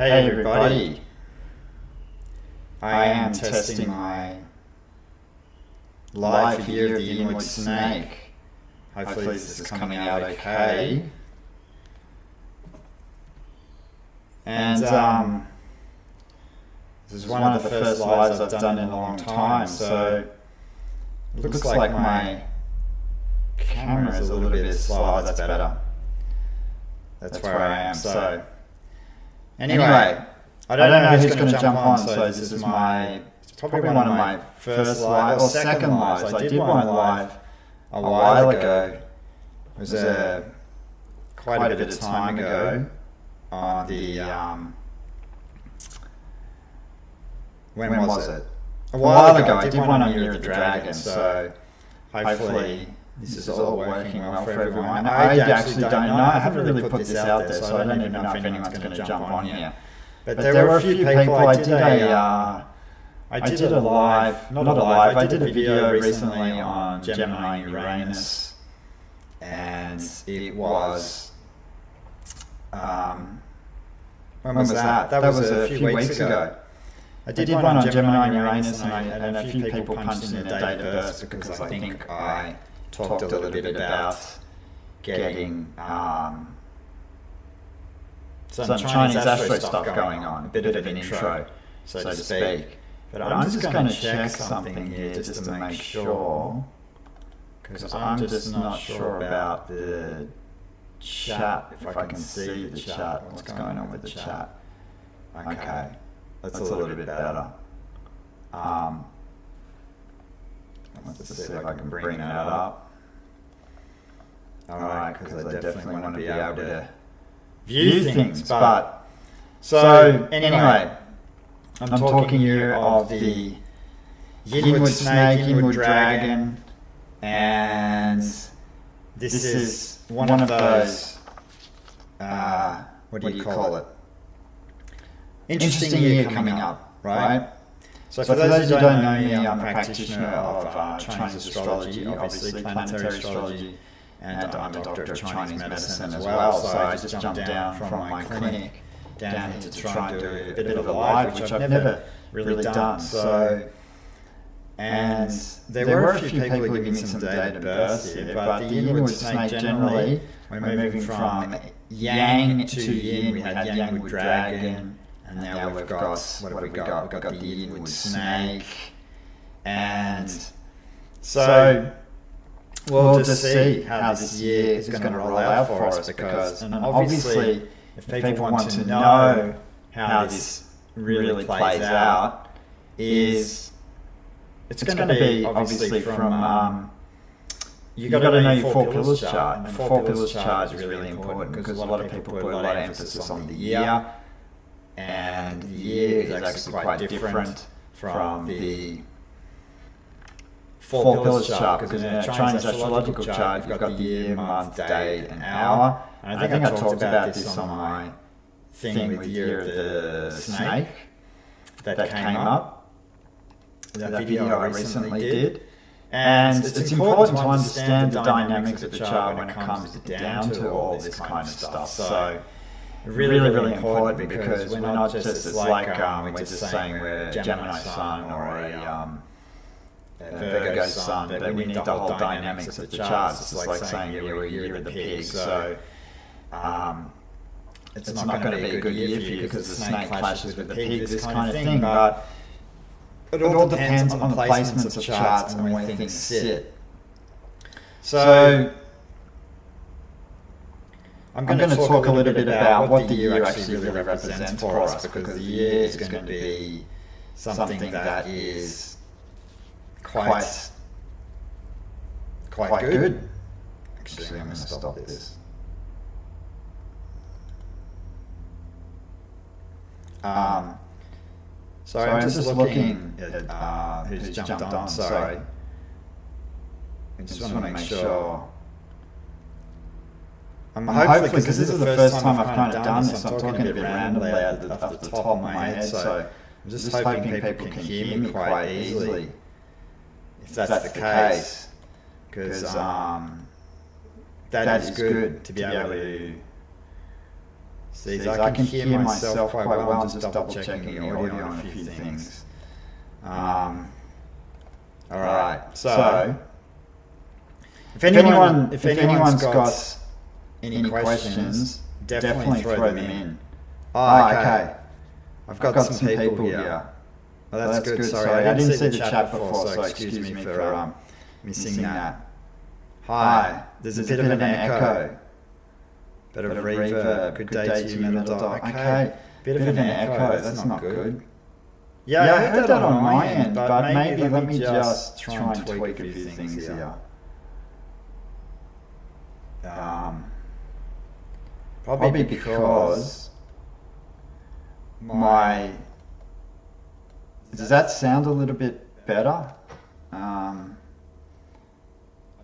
Hey everybody, I am testing my live here of the Inward Snake. Hopefully this is coming out okay. And this is one of the first lives I've done in a long time, so it looks like my camera is a little bit slow. That's better. That's where I am. So anyway, I don't know who's going to jump on, so this is it's probably one of my first live, or second lives. I did one live a while ago. It was quite a bit of time ago on the, when was it? A while ago. I did one on Year of the Dragon, so hopefully this is all working well for everyone. I actually don't know. I haven't really put this out there, so I don't even know if anyone's going to jump on here. But there were a few people. I did a live, not a live, I did a video recently on Gemini and Uranus, and it was, when was that? That was a few weeks ago. I did one on Gemini and Uranus, and a few people punched in their date of birth because I think I talked a little bit about getting some Chinese astro stuff going on, a bit of an intro, so to speak. But I'm just going to check something here just to make sure, because I'm just not sure about the chat, if I can see the chat, what's going on with the chat. Okay, that's a little bit better. Let's just see if I can bring that up. Alright, because I definitely want to be able to view things, but so anyway, I'm talking here of the Yinward Snake, Yinward Dragon, and this is one of those, what do you call it? Interesting year coming up, right? So for those who don't know me, I'm a practitioner of Chinese astrology, obviously planetary astrology, and I'm a doctor of Chinese medicine as well. So I just jumped down from my clinic down here to try and do a bit of a live, which I've never really done. So, and there were a few people giving me some date of birth here, but the Inward Snake generally, we're moving from Yang to Yin. We had Yangward Dragon, and now we've got, what have we got? We've got the Inward Snake, and so we'll just see how this year is going to roll out for us, because, and obviously, if people want to know how this really plays out, is it's going to be obviously from you've got to know your four pillars chart, and the four pillars chart is really important because a lot of people put a lot of emphasis on the year, and the year is actually quite different from the four pillars chart, because in a Chinese astrological chart you've got the year, month, day, and hour. And I think I talked about this on my thing with the Year of the Snake that came up, that video I recently did. And it's important to understand the dynamics of the chart when it comes down to all this kind of stuff. So really important, because we're not just, it's like we're just saying we're Gemini sun or a Virgo sun, but we need the whole dynamics of the charts. It's like saying we're a year of the pig. So it's not going to be a good year for you because the snake clashes with the pig, this kind of thing. But it all depends on the placements of charts and where things sit. So I'm going to talk a little bit about what the year actually really represents for us, because the year is going to be something that is quite good. Actually, I'm going to stop this. Sorry, I'm just looking at who's jumped on. Sorry, I just want to make sure. I'm hopefully, because this is the first time I've kind of done this, I'm talking a bit randomly off the top of my head, so I'm just hoping people can hear me quite easily, if that's the case, because that is good to be able to See, I can hear myself quite well. I'm just double checking the audio on a few things. All right. So, if anyone's got any questions, definitely throw them in. Okay. I've got some people here. Oh, that's good. Sorry, I didn't see the chat before, so excuse me for missing that. Hi. There's a bit of an echo. Bit of reverb. Good day to you, Metal Dog. Okay. Bit of an echo. That's not good. Yeah, I heard that on my end, but maybe let me just try and tweak a few things here. Probably because my... Does that sound a little bit better?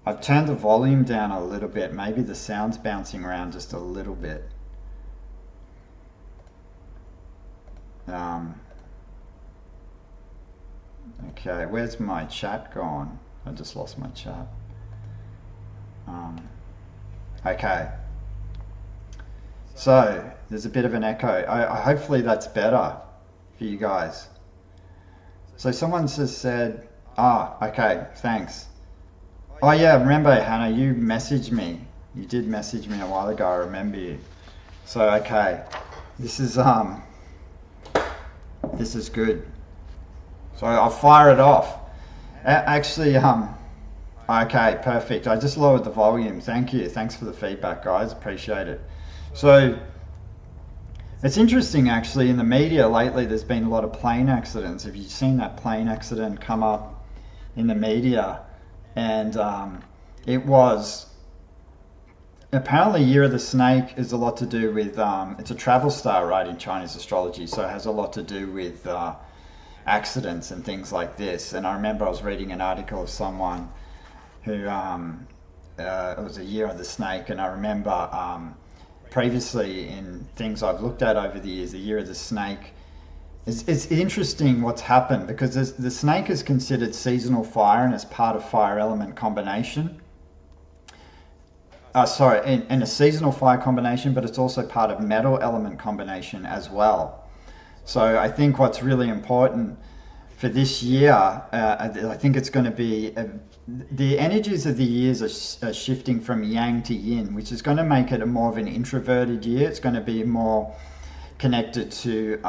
I've turned the volume down a little bit. Maybe the sound's bouncing around just a little bit. Okay, where's my chat gone? I just lost my chat. Okay. So, there's a bit of an echo. Hopefully that's better for you guys. So someone just said, okay, thanks. Oh yeah, remember Hannah, you messaged me. You did message me a while ago, I remember you. So okay, this is good. So I'll fire it off. Actually, okay, perfect. I just lowered the volume. Thank you. Thanks for the feedback, guys. Appreciate it. So it's interesting, actually, in the media lately, there's been a lot of plane accidents. Have you seen that plane accident come up in the media? And it was apparently Year of the Snake is a lot to do with it's a travel star, right, in Chinese astrology, so it has a lot to do with accidents and things like this. And I remember I was reading an article of someone who it was a Year of the Snake, and I remember previously in things I've looked at over the years, the Year of the Snake, it's interesting what's happened, because the snake is considered seasonal fire and as part of fire element combination. And a seasonal fire combination, but it's also part of metal element combination as well. So I think what's really important for this year, I think it's going to be, the energies of the years are shifting from yang to yin, which is going to make it a more of an introverted year. It's going to be more connected to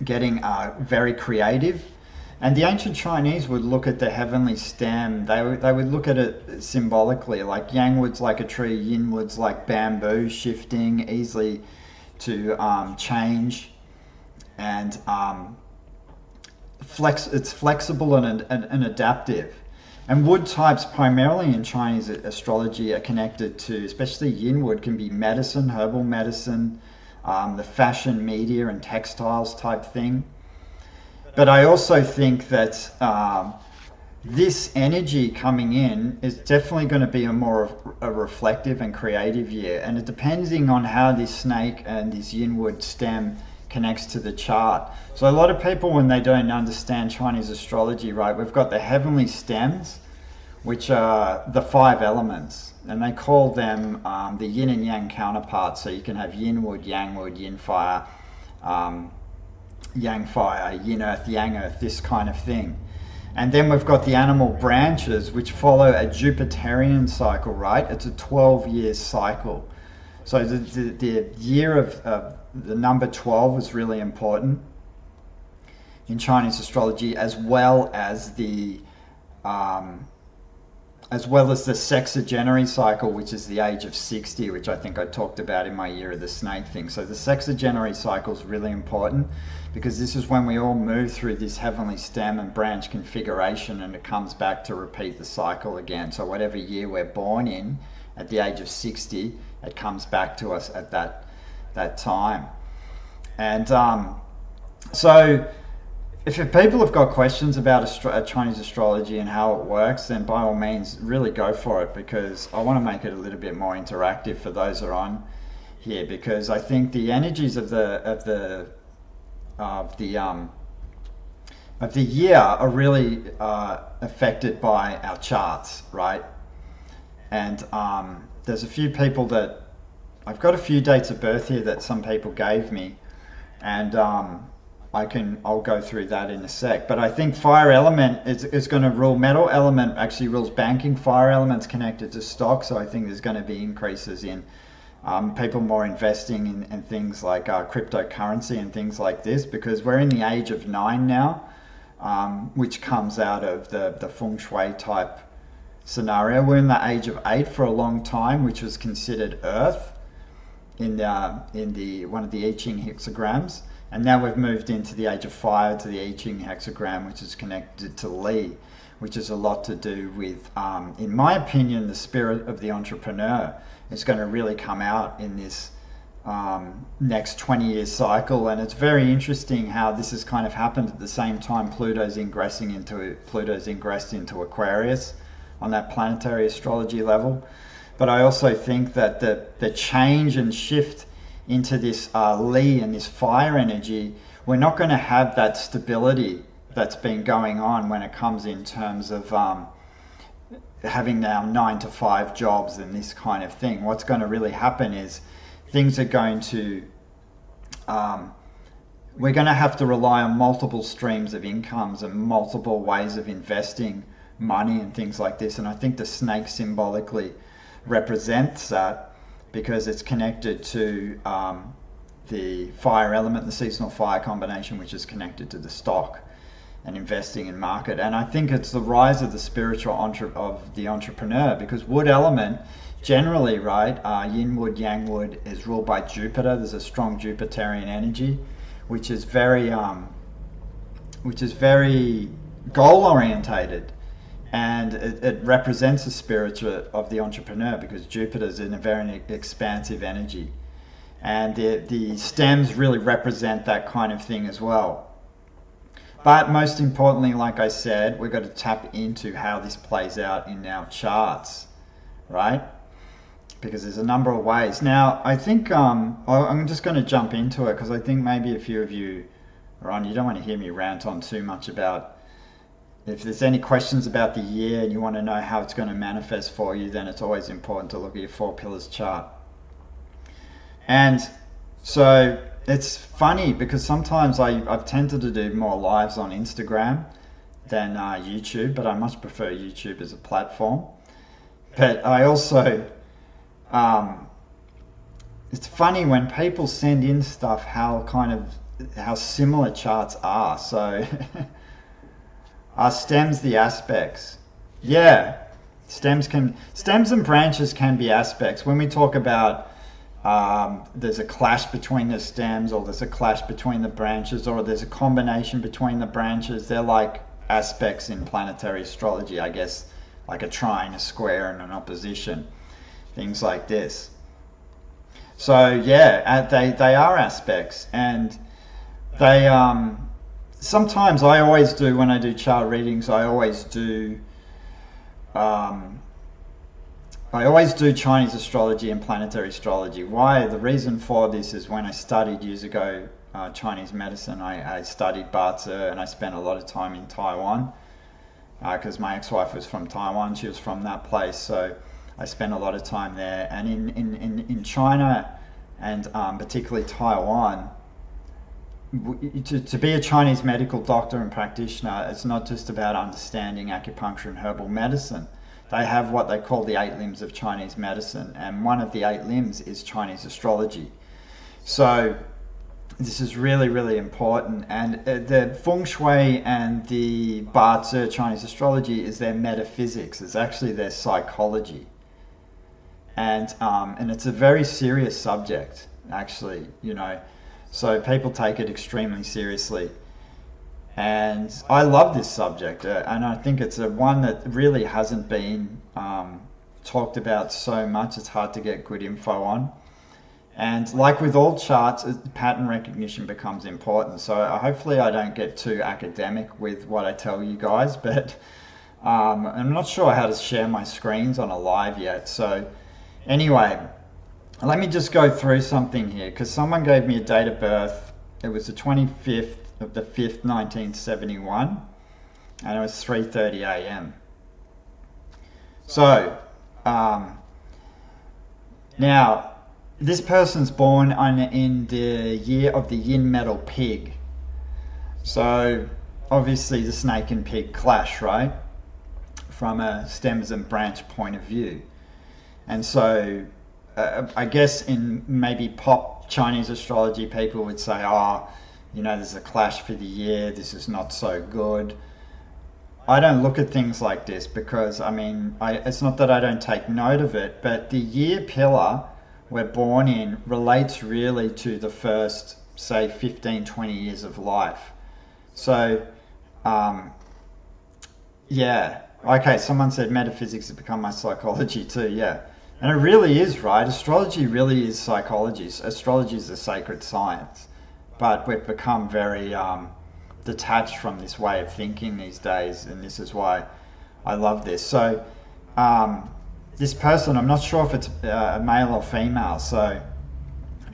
getting very creative. And the ancient Chinese would look at the heavenly stem, they would look at it symbolically, like yang wood's like a tree, yin wood's like bamboo, shifting easily to change, and it's flexible and adaptive. And wood types primarily in Chinese astrology are connected to, especially yin wood, can be medicine, herbal medicine, the fashion, media and textiles type thing. But I also think that this energy coming in is definitely going to be a more reflective and creative year. And it depending on how this snake and this yin wood stem connects to the chart. So a lot of people, when they don't understand Chinese astrology, right, we've got the heavenly stems, which are the 5 elements, and they call them the yin and yang counterparts. So you can have yin wood, yin fire, yang fire, yin earth, yang earth, this kind of thing. And then we've got the animal branches, which follow a Jupiterian cycle, right? It's a 12-year cycle. So the year of the number 12 is really important in Chinese astrology, as well as the sexagenary cycle, which is the age of 60, which I think I talked about in my Year of the Snake thing. So the sexagenary cycle is really important, because this is when we all move through this heavenly stem and branch configuration, and it comes back to repeat the cycle again. So whatever year we're born in, at the age of 60, it comes back to us at that time. And so if people have got questions about Chinese astrology and how it works, then by all means, really go for it, because I want to make it a little bit more interactive for those that are on here, because I think the energies of the year are really affected by our charts, right? And there's a few people that I've got a few dates of birth here that some people gave me, and I'll go through that in a sec. But I think fire element is going to rule. Metal element actually rules banking. Fire element's connected to stock, so I think there's going to be increases in people more investing in things like cryptocurrency and things like this, because we're in the age of 9 now, which comes out of the feng shui type scenario. We're in the age of 8 for a long time, which was considered earth in the one of the I Ching hexagrams. And now we've moved into the age of fire, to the I Ching hexagram, which is connected to Li, which is a lot to do with, in my opinion, the spirit of the entrepreneur is going to really come out in this next 20-year cycle. And it's very interesting how this has kind of happened at the same time Pluto's ingressed into Aquarius on that planetary astrology level. But I also think that the change and shift into this Li and this fire energy, we're not going to have that stability that's been going on when it comes in terms of having now 9-to-5 jobs and this kind of thing. What's going to really happen is things are going to, we're going to have to rely on multiple streams of incomes and multiple ways of investing money and things like this. And I think the snake symbolically represents that, because it's connected to the fire element, the seasonal fire combination, which is connected to the stock and investing in market. And I think it's the rise of the spiritual of the entrepreneur, because wood element generally, right, yin wood, yang wood, is ruled by Jupiter. There's a strong Jupiterian energy, which is very goal orientated. And it represents the spirit of the entrepreneur, because Jupiter's in a very expansive energy. And the stems really represent that kind of thing as well. But most importantly, like I said, we've got to tap into how this plays out in our charts, right? Because there's a number of ways. Now, I think I'm just going to jump into it, because I think maybe a few of you are on. You don't want to hear me rant on too much about. If there's any questions about the year and you want to know how it's going to manifest for you, then it's always important to look at your 4 pillars chart. And so it's funny, because sometimes I've tended to do more lives on Instagram than YouTube, but I much prefer YouTube as a platform. But I also, it's funny when people send in stuff, how similar charts are. So are stems the aspects? Yeah, stems and branches can be aspects. When we talk about there's a clash between the stems, or there's a clash between the branches, or there's a combination between the branches, they're like aspects in planetary astrology, I guess, like a trine, a square, and an opposition, things like this. So yeah, they are aspects, and they sometimes I always do, when I do chart readings, I always do Chinese astrology and planetary astrology. Why? The reason for this is when I studied years ago Chinese medicine, I studied Bazi, and I spent a lot of time in Taiwan, because my ex-wife was from Taiwan. She was from that place, so I spent a lot of time there. And in China, and particularly Taiwan, to be a Chinese medical doctor and practitioner, it's not just about understanding acupuncture and herbal medicine. They have what they call the 8 limbs of Chinese medicine, and one of the 8 limbs is Chinese astrology. So this is really, really important. And the feng shui and the Bazi, Chinese astrology, is their metaphysics. It's actually their psychology. And it's a very serious subject, actually, you know. So people take it extremely seriously. And I love this subject, and I think it's one that really hasn't been talked about so much. It's hard to get good info on. And like with all charts, pattern recognition becomes important. So hopefully I don't get too academic with what I tell you guys, but I'm not sure how to share my screens on a live yet. So anyway, let me just go through something here, because someone gave me a date of birth. It was the 25th of the 5th, 1971, and it was 3:30 a.m. So now this person's born in the year of the yin metal pig. So obviously the snake and pig clash, right? From a stems and branch point of view. And so I guess in maybe pop Chinese astrology, people would say, oh, you know, there's a clash for the year, this is not so good. I don't look at things like this because, I mean, it's not that I don't take note of it, but the year pillar we're born in relates really to the first, say, 15, 20 years of life. So, yeah. Okay, someone said metaphysics has become my psychology too, yeah. And it really is, right? Astrology really is psychology. Astrology is a sacred science. But we've become very detached from this way of thinking these days, and this is why I love this. So, this person, I'm not sure if it's a male or female, so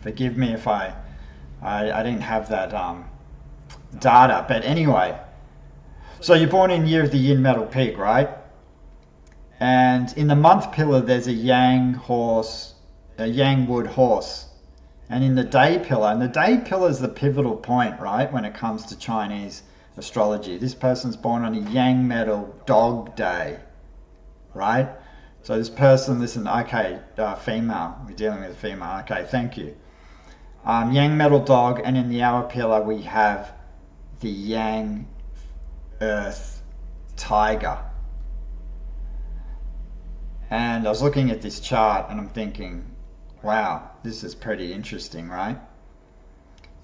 forgive me if I didn't have that data. But anyway, so you're born in year of the yin metal pig, right? And in the month pillar, there's a yang wood horse. And in the day pillar, and the day pillar is the pivotal point, right, when it comes to Chinese astrology. This person's born on a yang metal dog day, right? So this person, listen, okay, female, we're dealing with a female, okay, thank you. Yang metal dog, and in the hour pillar we have the yang earth tiger. And I was looking at this chart and I'm thinking, wow, this is pretty interesting, right?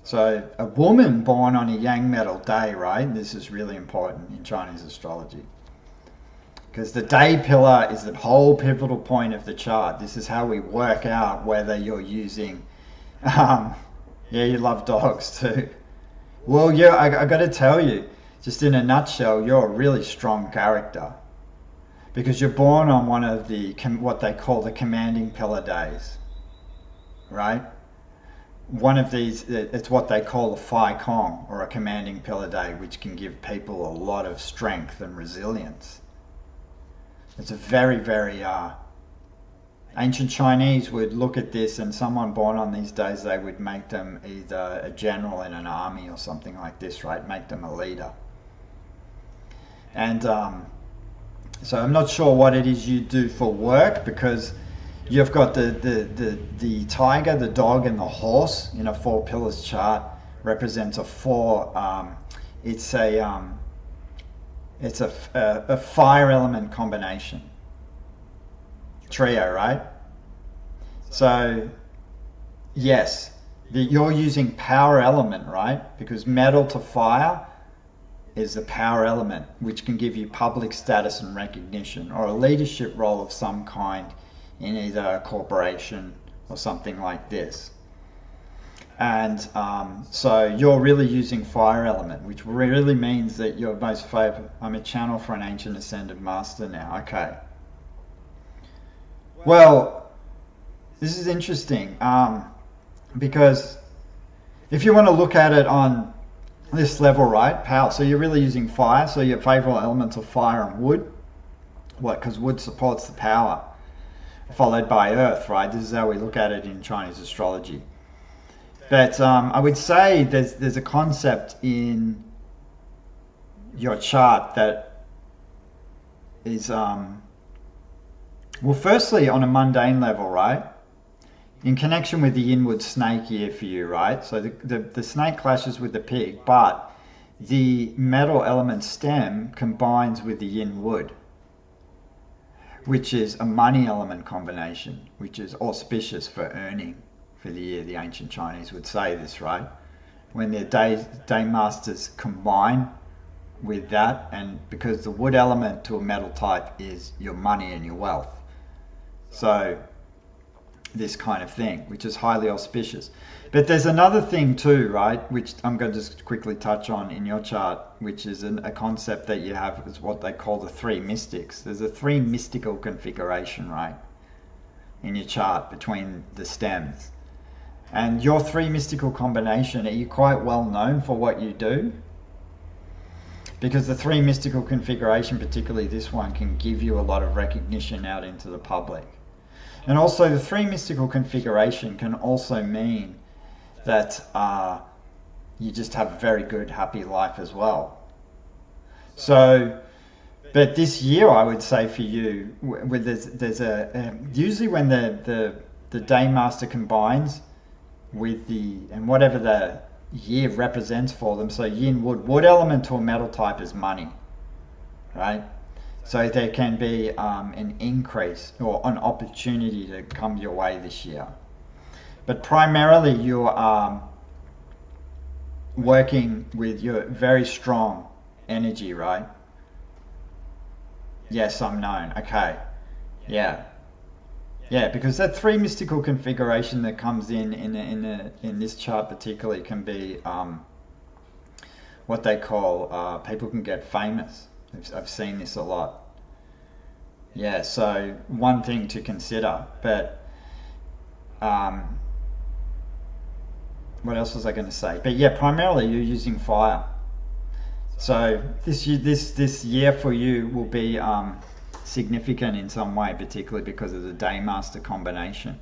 So a woman born on a yang metal day, right? This is really important in Chinese astrology. Because the day pillar is the whole pivotal point of the chart. This is how we work out whether you're using, yeah, you love dogs too. Well, yeah, I got to tell you, just in a nutshell, you're a really strong character. Because you're born on one of the, what they call the commanding pillar days, right? One of these, it's what they call a Phi Kong, or a commanding pillar day, which can give people a lot of strength and resilience. It's a very, very, ancient Chinese would look at this, and someone born on these days, they would make them either a general in an army or something like this, right? Make them a leader. And so I'm not sure what it is you do for work, because you've got the tiger, the dog, and the horse in a 4 pillars chart represents a 4. It's a fire element combination trio, right? So yes, you're using power element, right? Because metal to fire is the power element, which can give you public status and recognition, or a leadership role of some kind in either a corporation or something like this. And so you're really using fire element, which really means that you're most favored. I'm a channel for an ancient ascended master now. Okay. Well, this is interesting, because if you want to look at it on this level, right, power, so you're really using fire, so your favorable elements are fire and wood. What? Because wood supports the power, followed by earth, right? This is how we look at it in Chinese astrology. But I would say there's a concept in your chart that is, well, firstly, on a mundane level, right? In connection with the inward snake year for you, right? So the snake clashes with the pig, but the metal element stem combines with the yin wood, which is a money element combination, which is auspicious for earning for the year. The ancient Chinese would say this, right? When their day masters combine with that, and because the wood element to a metal type is your money and your wealth. So this kind of thing, which is highly auspicious. But there's another thing too, right, which I'm going to just quickly touch on in your chart, which is a concept that you have, is what they call the 3 mystics. There's a 3 mystical configuration, right, in your chart between the stems. And your 3 mystical combination, are you quite well known for what you do? Because the 3 mystical configuration, particularly this one, can give you a lot of recognition out into the public. And also the 3 mystical configuration can also mean that you just have a very good, happy life as well. So, but this year I would say for you, with there's a usually when the day master combines with and whatever the year represents for them. So yin, wood elemental metal type is money, right? So there can be an increase or an opportunity to come your way this year. But primarily you're working with your very strong energy, right? Yes, unknown. Okay. Yeah. Yeah, because that 3 mystical configuration that comes in this chart particularly can be what they call people can get famous. I've seen this a lot. Yeah, so one thing to consider. But what else was I going to say? But yeah, primarily you're using fire. So this year for you will be significant in some way, particularly because of the day master combination.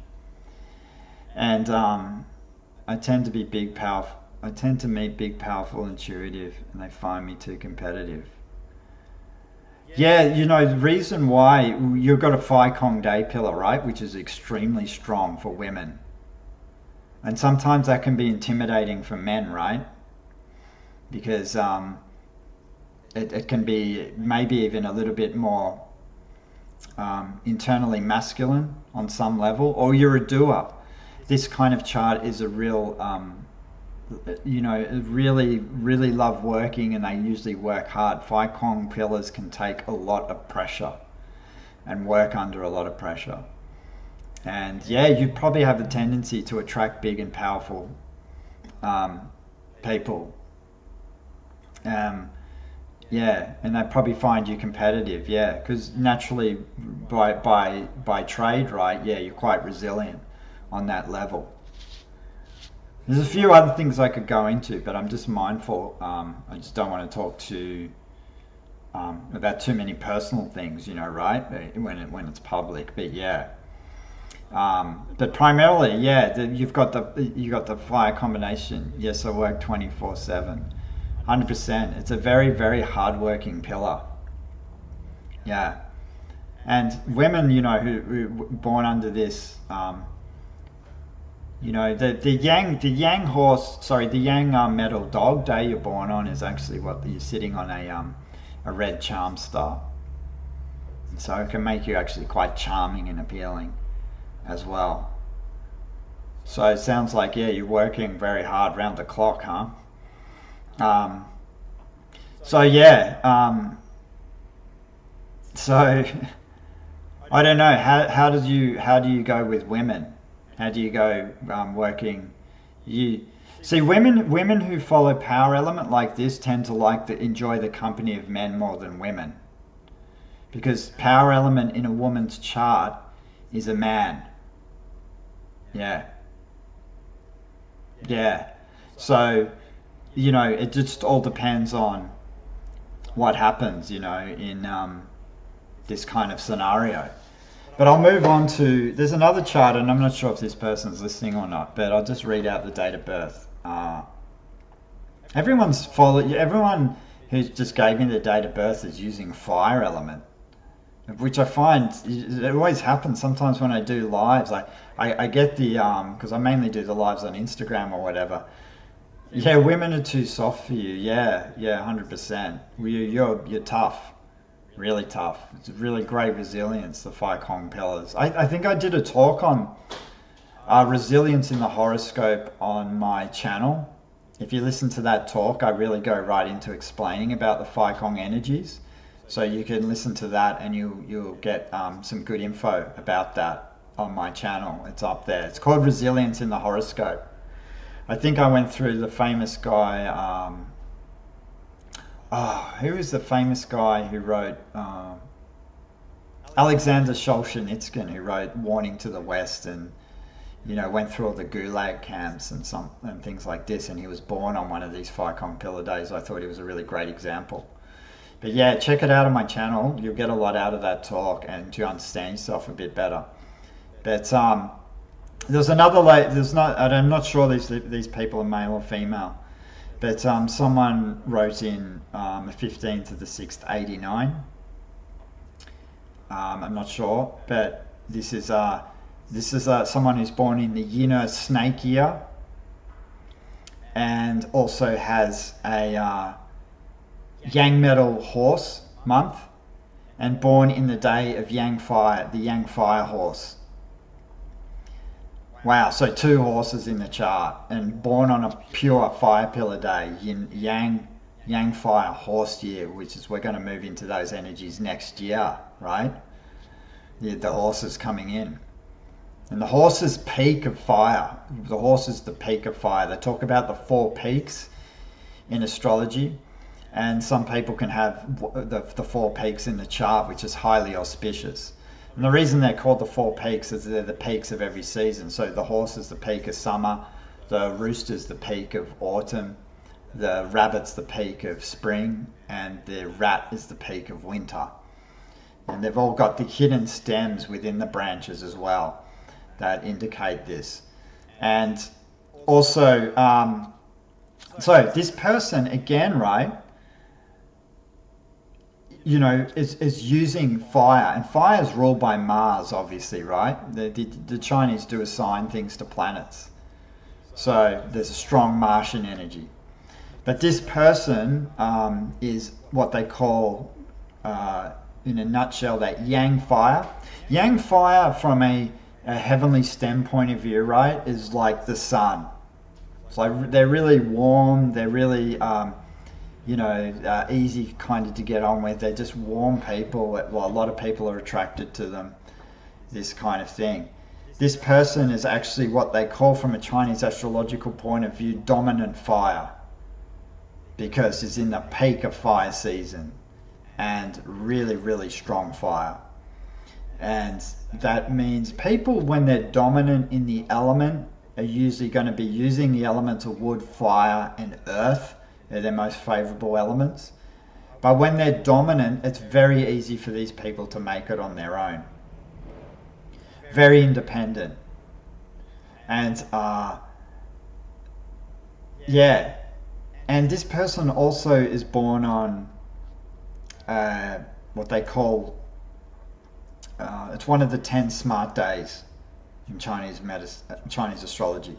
And I tend to be big, powerful. I tend to meet big, powerful, intuitive, and they find me too competitive. Yeah, you know, the reason why you've got a Phi Kong day pillar, right, which is extremely strong for women. And sometimes that can be intimidating for men, right? Because it can be maybe even a little bit more internally masculine on some level, or you're a doer. This kind of chart is a real, you know, really love working, and they usually work hard. Phi Kong pillars can take a lot of pressure and work under a lot of pressure. And yeah, you probably have a tendency to attract big and powerful people. Yeah, and they probably find you competitive. Yeah, because naturally, by trade, right? Yeah, you're quite resilient on that level. There's a few other things I could go into, but I'm just mindful. I just don't want to talk about too many personal things, you know, right? When it's public. But yeah, but primarily, yeah, you got the fire combination. Yes, I work 24/7. 100%. It's a very, very hard-working pillar. Yeah, and women, you know, who born under this, you know, the yang horse, sorry, the yang metal dog day you're born on is actually what you're sitting on a red charm star. So it can make you actually quite charming and appealing as well. So it sounds like, yeah, you're working very hard round the clock, huh? So yeah, so I don't know, how do you go with women? How do you go working? You see, women who follow power element like this tend to enjoy the company of men more than women, because power element in a woman's chart is a man. Yeah. So, you know, it just all depends on what happens, you know, in this kind of scenario. But I'll move on to, there's another chart, and I'm not sure if this person's listening or not, but I'll just read out the date of birth. Everyone who just gave me the date of birth is using fire element, which I find, it always happens sometimes when I do lives. I get the, because I mainly do the lives on Instagram or whatever. Yeah, women are too soft for you. Yeah, 100%. You're tough, really tough. It's a really great resilience, the Phi Kong pillars. I think I did a talk on resilience in the horoscope on my channel. If you listen to that talk, I really go right into explaining about the Phi Kong energies. So you can listen to that, and you'll get some good info about that on my channel. It's up there. It's called Resilience in the Horoscope. I think I went through the famous guy, who is the famous guy who wrote, Alexander Solzhenitsyn, who wrote Warning to the West, and, you know, went through all the Gulag camps and things like this, and he was born on one of these Phi Kong pillar days. I thought he was a really great example. But yeah, check it out on my channel. You'll get a lot out of that talk and to understand yourself a bit better. But there's another there's not, I'm not sure these people are male or female, but someone wrote in the 15th to the 6th 89. I'm not sure, but this is someone who's born in the Yin snake year, and also has a Yang metal horse month, and born in the day of Yang fire, the Yang fire horse. Wow, so 2 horses in the chart, and born on a pure fire pillar day, Yang fire horse year, which is, we're going to move into those energies next year, right? The horse is coming in. And the horse is peak of fire. The horse is the peak of fire. They talk about the 4 peaks in astrology, and some people can have the 4 peaks in the chart, which is highly auspicious. And the reason they're called the 4 peaks is they're the peaks of every season. So the horse is the peak of summer, the rooster is the peak of autumn, the rabbit's the peak of spring, and the rat is the peak of winter. And they've all got the hidden stems within the branches as well that indicate this. And also, so this person again, right, you know, is using fire, and fire is ruled by Mars, obviously, right? The Chinese do assign things to planets, so there's a strong Martian energy. But this person is what they call, in a nutshell, that Yang fire. Yang fire, from a heavenly stem point of view, right, is like the sun. It's like they're really warm, they're really easy kind of to get on with. They're just warm people. Well, a lot of people are attracted to them, this kind of thing. This person is actually what they call, from a Chinese astrological point of view, dominant fire, because it's in the peak of fire season, and really, really strong fire. And that means people, when they're dominant in the element, are usually going to be using the elements of wood, fire, and earth. They're their most favorable elements. But when they're dominant, it's very easy for these people to make it on their own. Very independent. And yeah. And this person also is born on what they call, it's one of the 10 smart days in Chinese astrology,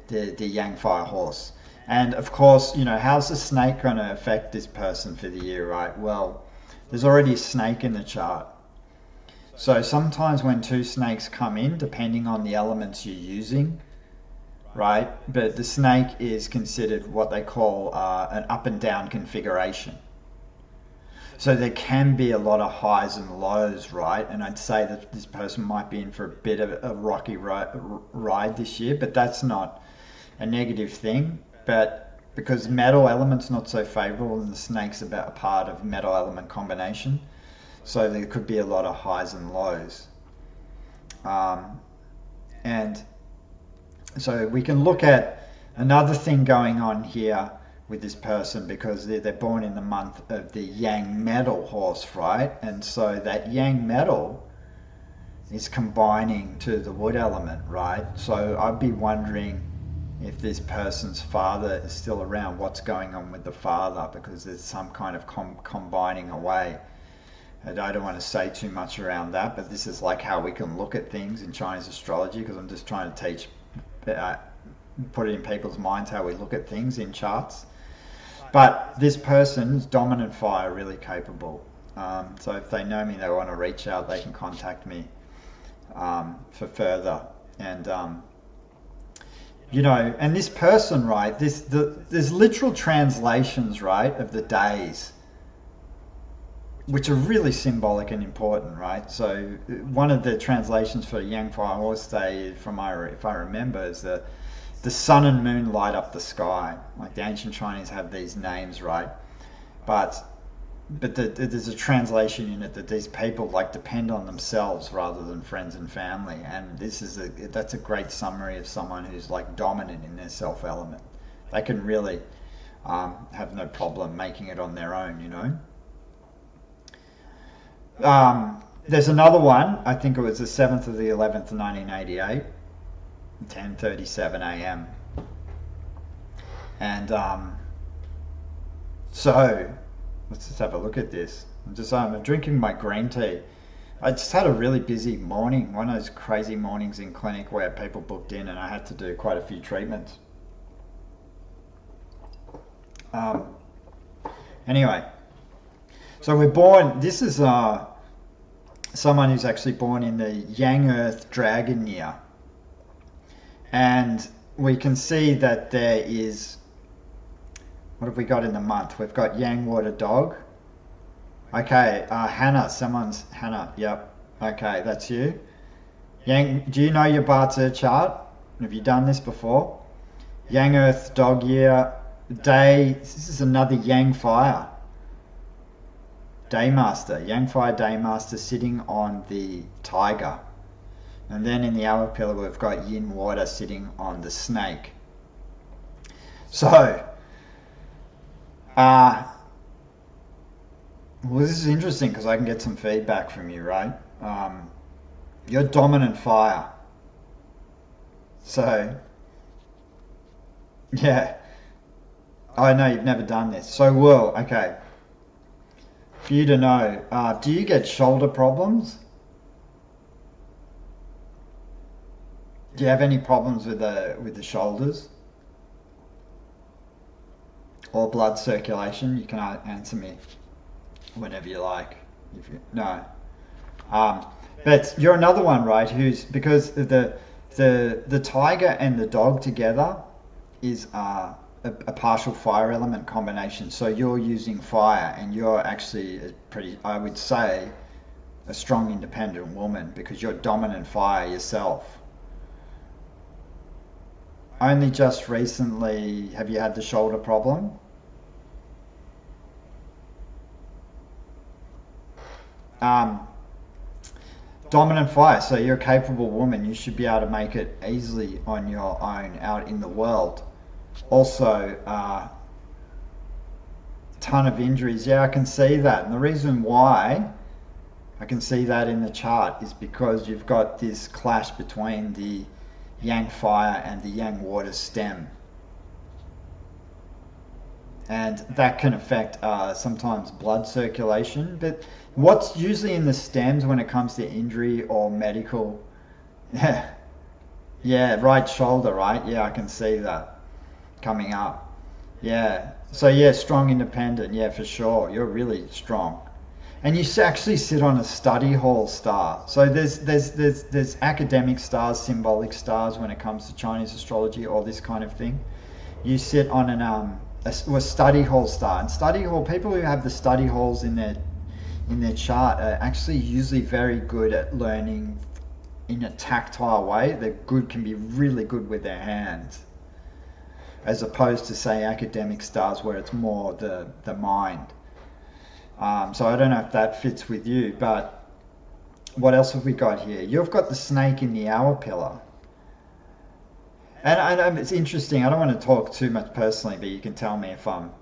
the Yang fire horse. And of course, you know, how's the snake going to affect this person for the year, right? Well, there's already a snake in the chart. So sometimes when 2 snakes come in, depending on the elements you're using, right? But the snake is considered what they call an up and down configuration. So there can be a lot of highs and lows, right? And I'd say that this person might be in for a bit of a rocky ride this year, but that's not a negative thing. But because metal element's not so favorable, and the snake's about a part of metal element combination, so there could be a lot of highs and lows. And so we can look at another thing going on here with this person, because they're born in the month of the Yang metal horse, right? And so that Yang metal is combining to the wood element, right? So I'd be wondering if this person's father is still around, what's going on with the father, because there's some kind of combining away. And I don't want to say too much around that, but this is like how we can look at things in Chinese astrology, because I'm just trying to teach, put it in people's minds how we look at things in charts. But this person's dominant fire, really capable. So if they know me, they want to reach out, they can contact me for further. And you know, and this person, right, there's literal translations, right, of the days, which are really symbolic and important, right? So one of the translations for Yang Fire Horse Day, if I remember, is the sun and moon light up the sky. Like the ancient Chinese have these names, right? But there's a translation in it that these people like depend on themselves rather than friends and family, and that's a great summary of someone who's like dominant in their self element. They can really have no problem making it on their own, you know. there's another one. I think it was the 7th of the 11th of 1988, 10:37 a.m. And so let's just have a look at this. I'm drinking my green tea. I just had a really busy morning, one of those crazy mornings in clinic where people booked in and I had to do quite a few treatments. Anyway, so we're born, this is someone who's actually born in the Yang Earth Dragon year. And we can see that there is, what have we got in the month? We've got Yang Water Dog. Okay, Hannah, Hannah, yep. Okay, that's you. Yang, do you know your Bartzer chart? Have you done this before? Yang Earth Dog year, day, this is another Yang Fire. Daymaster, Yang Fire Daymaster sitting on the Tiger. And then in the hour pillar we've got Yin Water sitting on the Snake. So, well, this is interesting because I can get some feedback from you, right? You're dominant fire. So, yeah. I know you've never done this. So, well, okay. For you to know, do you get shoulder problems? Do you have any problems with the shoulders? Or blood circulation? You can answer me whenever you like. If you, no. But you're another one, right? Who's, because the tiger and the dog together is a partial fire element combination. So you're using fire, and you're actually a pretty, I would say, a strong independent woman because you're dominant fire yourself. Only just recently have you had the shoulder problem? Dominant fire, so you're a capable woman. You should be able to make it easily on your own out in the world. Also, ton of injuries. Yeah, I can see that. And the reason why I can see that in the chart is because you've got this clash between the Yang Fire and the Yang Water stem. And that can affect sometimes blood circulation. But what's usually in the stems when it comes to injury or medical? Yeah, right shoulder, right? Yeah, I can see that coming up. Yeah, so yeah, strong independent. Yeah, for sure. You're really strong. And you actually sit on a study hall star. So there's academic stars, symbolic stars when it comes to Chinese astrology, all this kind of thing. You sit on a study hall star. And study hall, people who have the study halls in their chart are actually usually very good at learning in a tactile way. Can be really good with their hands, as opposed to, say, academic stars where it's more the mind. So I don't know if that fits with you, but what else have we got here? You've got the snake in the hour pillar. And I know it's interesting. I don't want to talk too much personally, but you can tell me if I'm.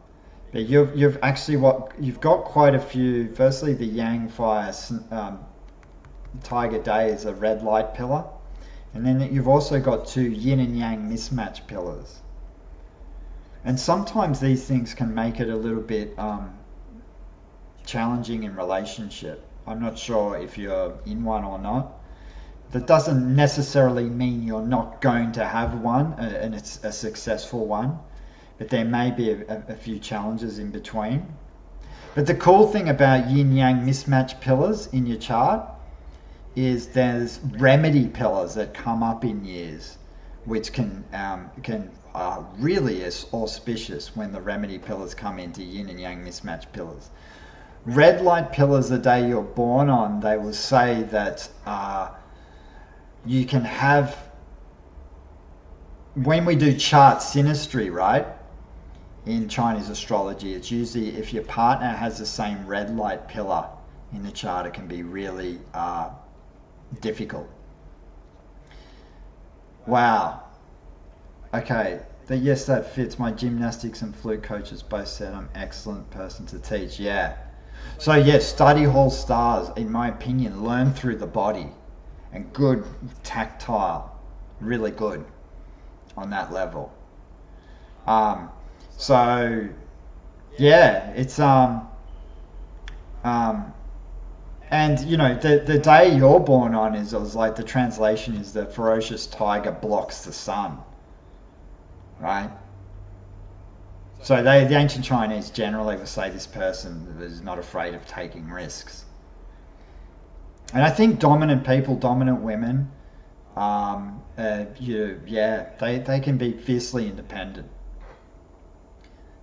But you've actually you've got quite a few. Firstly, the Yang Fire Tiger Day is a red light pillar, and then you've also got two Yin and Yang mismatch pillars. And sometimes these things can make it a little bit challenging in relationship. I'm not sure if you're in one or not. That doesn't necessarily mean you're not going to have one and it's a successful one, but there may be a few challenges in between. But the cool thing about yin-yang mismatch pillars in your chart is there's remedy pillars that come up in years, which can really is auspicious when the remedy pillars come into yin and yang mismatch pillars. Red light pillars the day you're born on, they will say that you can have, when we do chart synastry, right, in Chinese astrology, it's usually if your partner has the same red light pillar in the chart, it can be really difficult. Wow. Okay, yes, that fits. My gymnastics and flute coaches both said I'm an excellent person to teach. Yeah. So yes, study hall stars, in my opinion, learn through the body, and good tactile, really good on that level. So yeah, it's and you know, the day you're born on is like, the translation is the ferocious tiger blocks the sun, right? So the ancient Chinese generally would say this person is not afraid of taking risks. And I think dominant people, dominant women, they can be fiercely independent,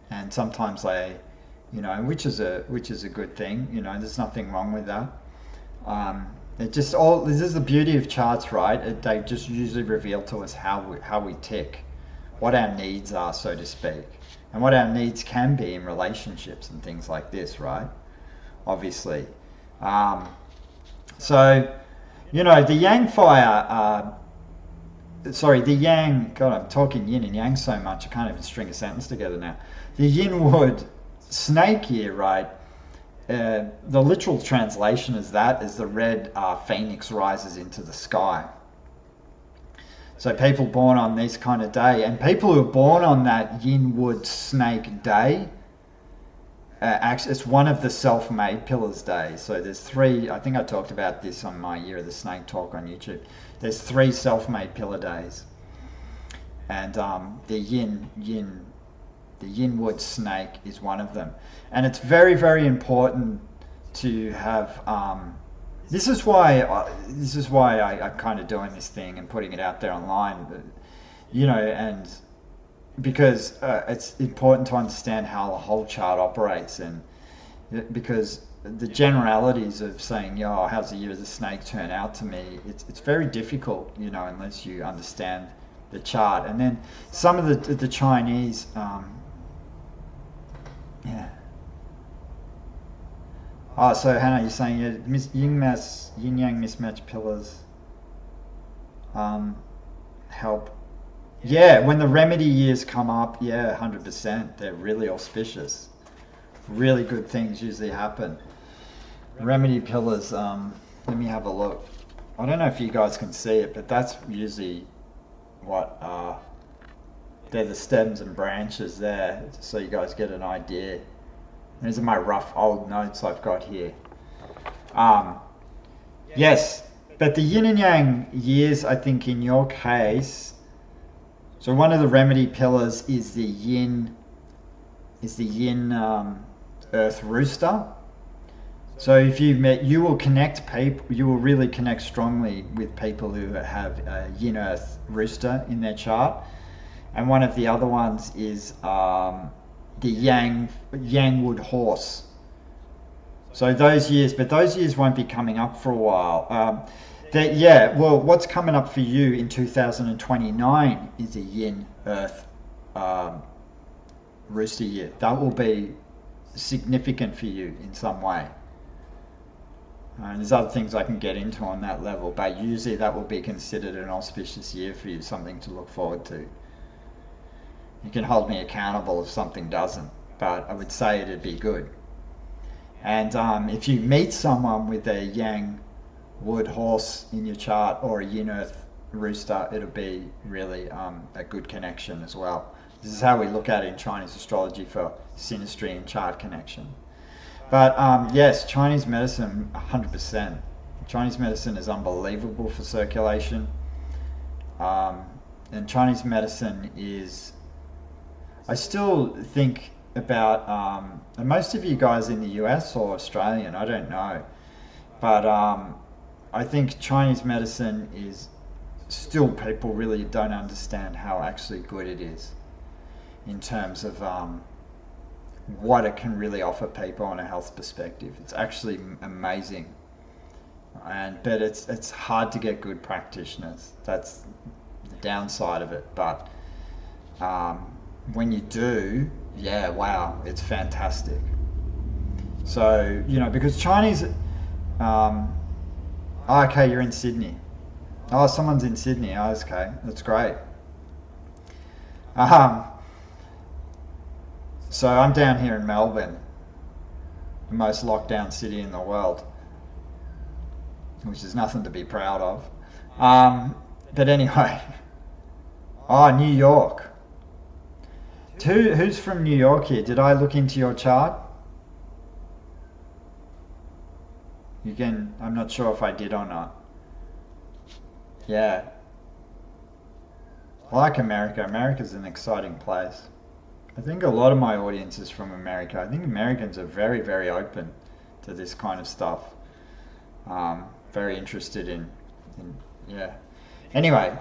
and sometimes they, you know, which is a good thing. You know, there's nothing wrong with that. This is the beauty of charts, right? They just usually reveal to us how we tick, what our needs are, so to speak, and what our needs can be in relationships and things like this, right? Obviously. So, you know, the yang fire, the yang, God, I'm talking yin and yang so much, I can't even string a sentence together now. The yin wood snake here, right? The literal translation is the red phoenix rises into the sky. So people born on this kind of day, and people who are born on that yin wood snake day, actually, it's one of the self-made pillars days. So there's 3, I think I talked about this on my Year of the Snake talk on YouTube. There's 3 self-made pillar days. And the yin wood snake is one of them. And it's very, very important to have, this is why I kind of doing this thing and putting it out there online, you know, and because it's important to understand how the whole chart operates, and because the generalities of saying, yo, how's the Year of the Snake turn out to me, it's very difficult, you know, unless you understand the chart. And then some of the Chinese, yeah. Oh, so Hannah, you're saying yin yang mismatched pillars help. Yeah, when the remedy years come up, yeah, 100%, they're really auspicious. Really good things usually happen. Remedy pillars, let me have a look. I don't know if you guys can see it, but that's usually what they're the stems and branches there, so you guys get an idea. These are my rough old notes I've got here. Yes, but the yin and yang years, I think in your case, so one of the remedy pillars is the yin earth rooster. So if you met, you will connect people, you will really connect strongly with people who have a yin earth rooster in their chart. And one of the other ones is the yang wood horse. So those years won't be coming up for a while. Well, what's coming up for you in 2029 is a yin earth rooster year. That will be significant for you in some way. And there's other things I can get into on that level, but usually that will be considered an auspicious year for you, something to look forward to. You can hold me accountable if something doesn't, but I would say it'd be good. And if you meet someone with a yang wood horse in your chart or a yin earth rooster, it'll be really a good connection as well. This is how we look at it in Chinese astrology for synastry and chart connection. But yes, Chinese medicine, 100%. Chinese medicine is unbelievable for circulation. And Chinese medicine is, I still think about, and most of you guys in the US or Australian, I don't know, but I think Chinese medicine is still, people really don't understand how actually good it is in terms of what it can really offer people on a health perspective. It's actually amazing, but it's hard to get good practitioners. That's the downside of it. But when you do, yeah, wow, it's fantastic. So, you know, because Chinese, okay, you're in Sydney. Oh, someone's in Sydney. Oh, okay, that's great. So I'm down here in Melbourne. the most locked down city in the world, which is nothing to be proud of. But anyway, New York. Who's from New York here? Did I look into your chart? I'm not sure if I did or not. Yeah. I like America. America's an exciting place. I think a lot of my audience is from America. I think Americans are very, very open to this kind of stuff. Very interested in yeah. Anyway,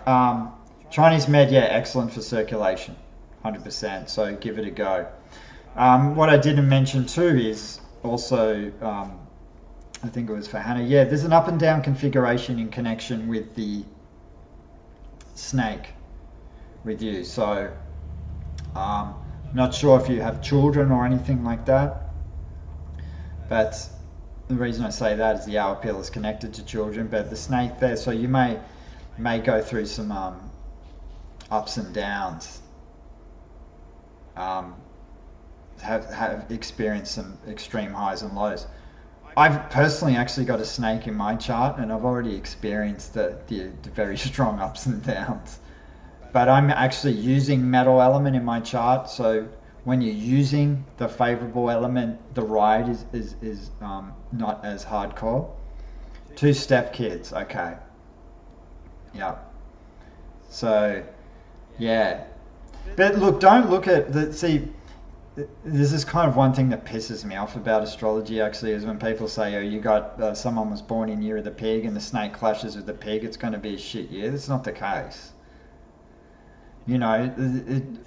Chinese med, yeah, excellent for circulation, 100%. So give it a go. What I didn't mention too is also, I think it was for Hannah. Yeah, there's an up and down configuration in connection with the snake with you. So, not sure if you have children or anything like that, but the reason I say that is the hour pill is connected to children, but the snake there, so you may go through some ups and downs, have experienced some extreme highs and lows. I've personally actually got a snake in my chart, and I've already experienced the very strong ups and downs. But I'm actually using metal element in my chart, so when you're using the favorable element, the ride is not as hardcore. 2 step kids, okay. Yeah. So, yeah. But look, don't look at the, see, this is kind of one thing that pisses me off about astrology actually, is when people say, oh, you got, someone was born in year of the pig and the snake clashes with the pig, it's going to be a shit year. That's not the case. You know,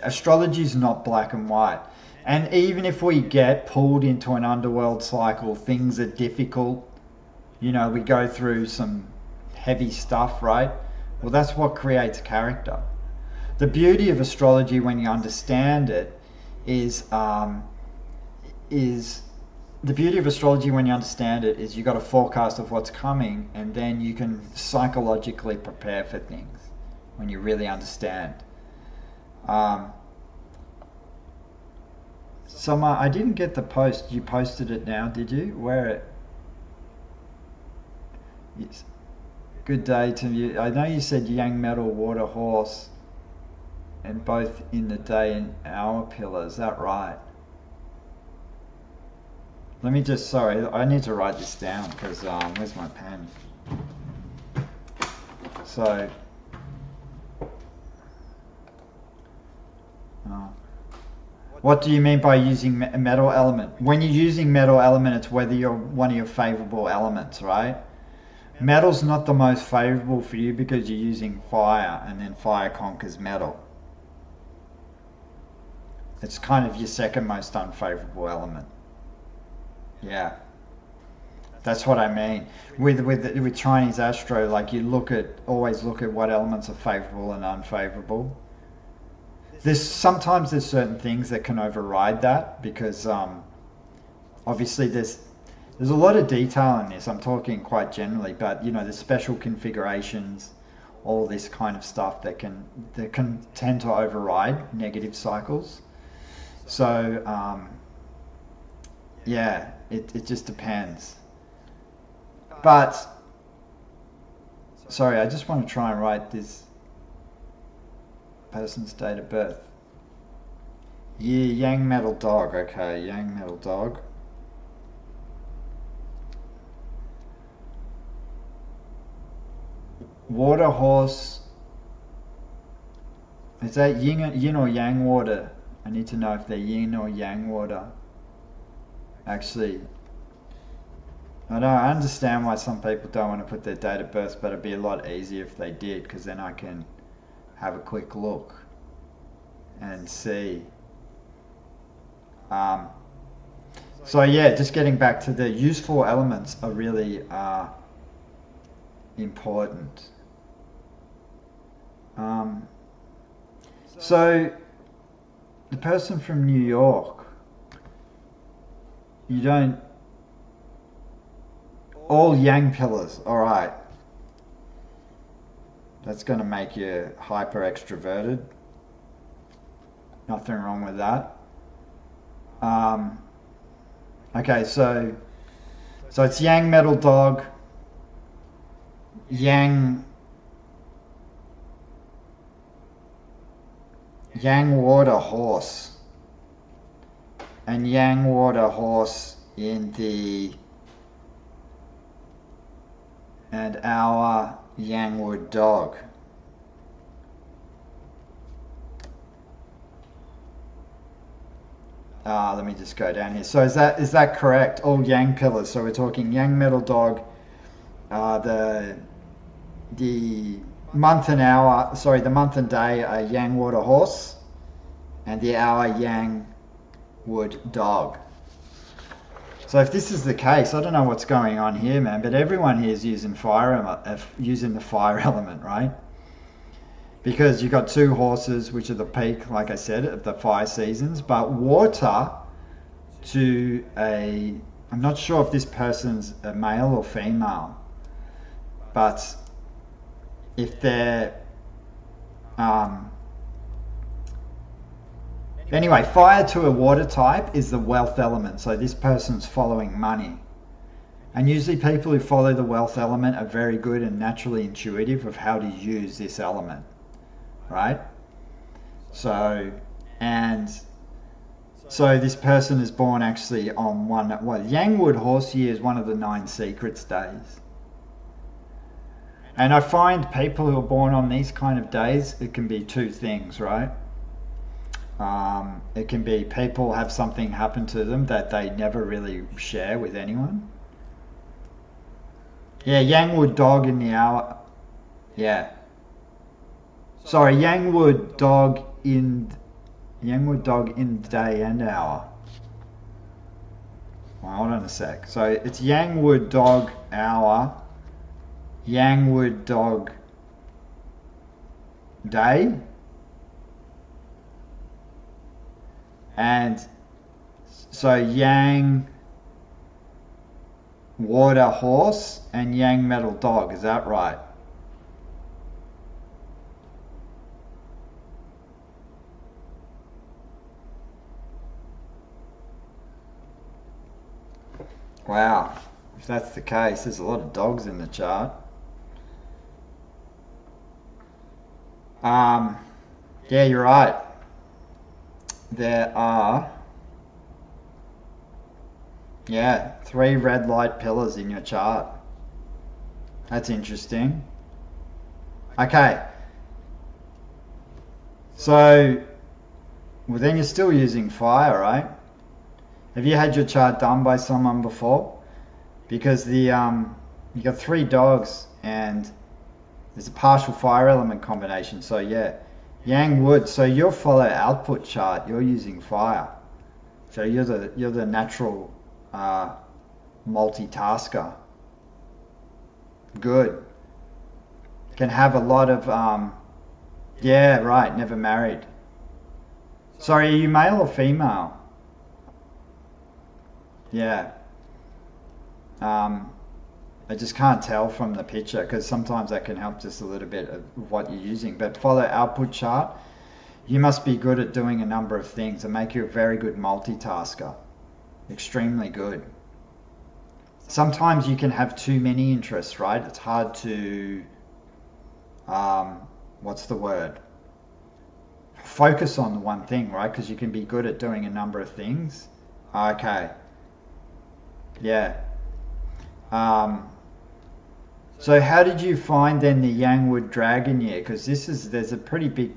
astrology is not black and white. And even if we get pulled into an underworld cycle, things are difficult, you know, we go through some heavy stuff, right? Well, that's what creates character. The beauty of astrology, when you understand it, is the beauty of astrology when you understand it is you got a forecast of what's coming, and then you can psychologically prepare for things when you really understand. Summer, I didn't get the post. You posted it now, did you? Where? Yes. Good day to you. I know you said Yang Metal, Water Horse, and both in the day and hour pillar. Is that right? Let me just, sorry, I need to write this down because where's my pen? So, what do you mean by using metal element? When you're using metal element, it's whether you're one of your favorable elements, right? Metal's not the most favorable for you because you're using fire, and then fire conquers metal. It's kind of your second most unfavorable element. Yeah, that's what I mean. With Chinese astro, like you always look at what elements are favorable and unfavorable. Sometimes there's certain things that can override that because obviously there's a lot of detail in this. I'm talking quite generally, but you know, there's special configurations, all this kind of stuff that can tend to override negative cycles. So yeah, it just depends. But sorry, I just want to try and write this person's date of birth. Yeah, Yang Metal Dog. Okay, Yang Metal Dog. Water Horse. Is that yin or yang water? I need to know if they're yin or yang water. Actually, I understand why some people don't want to put their date of birth, but it'd be a lot easier if they did, because then I can have a quick look and see. So yeah, just getting back to the useful elements are really important. So the person from New York, you don't, all yang pillars, all right. That's going to make you hyper extroverted. Nothing wrong with that. Okay, so it's Yang Metal Dog, Yang Water Horse, and Yang Water Horse in the, and our Yangwood Dog. Let me just go down here. So is that correct? All Yang pillars. So we're talking Yang Metal Dog, the month and hour, sorry, the month and day are Yang Water Horse, and the hour Yang Wood Dog. So if this is the case, I don't know what's going on here, man, but everyone here is using the fire element, right? Because you've got two horses, which are the peak, like I said, of the fire seasons, but water to I'm not sure if this person's a male or female, but if they're, anyway, fire to a water type is the wealth element, so this person's following money. And usually people who follow the wealth element are very good and naturally intuitive of how to use this element. Right? So this person is born actually on Yangwood Horse Year is one of the 9 secrets days. And I find people who are born on these kind of days, it can be two things, right? It can be people have something happen to them that they never really share with anyone. Yeah, Yangwood Dog in the hour. Yeah. Sorry, Yangwood Dog in day and hour. Well, hold on a sec. So it's Yangwood Dog hour, Yangwood Dog day, and so Yang Water Horse and Yang Metal Dog. Is that right? Wow, if that's the case, there's a lot of dogs in the chart. Yeah, you're right. There are, 3 red light pillars in your chart. That's interesting. Okay. So, well, then you're still using fire, right? Have you had your chart done by someone before? Because the you got 3 dogs and there's a partial fire element combination. So yeah, Yang Wood. So your follow output chart, you're using fire. So you're the natural multitasker. Good. Can have a lot of yeah, right. Never married. Sorry, are you male or female? Yeah. I just can't tell from the picture because sometimes that can help just a little bit of what you're using. But follow output chart, you must be good at doing a number of things and make you a very good multitasker. Extremely good. Sometimes you can have too many interests, right? It's hard to, what's the word? Focus on the one thing, right? Because you can be good at doing a number of things. Okay. Yeah. So how did you find then the Yangwood Dragon Year? Because there's a pretty big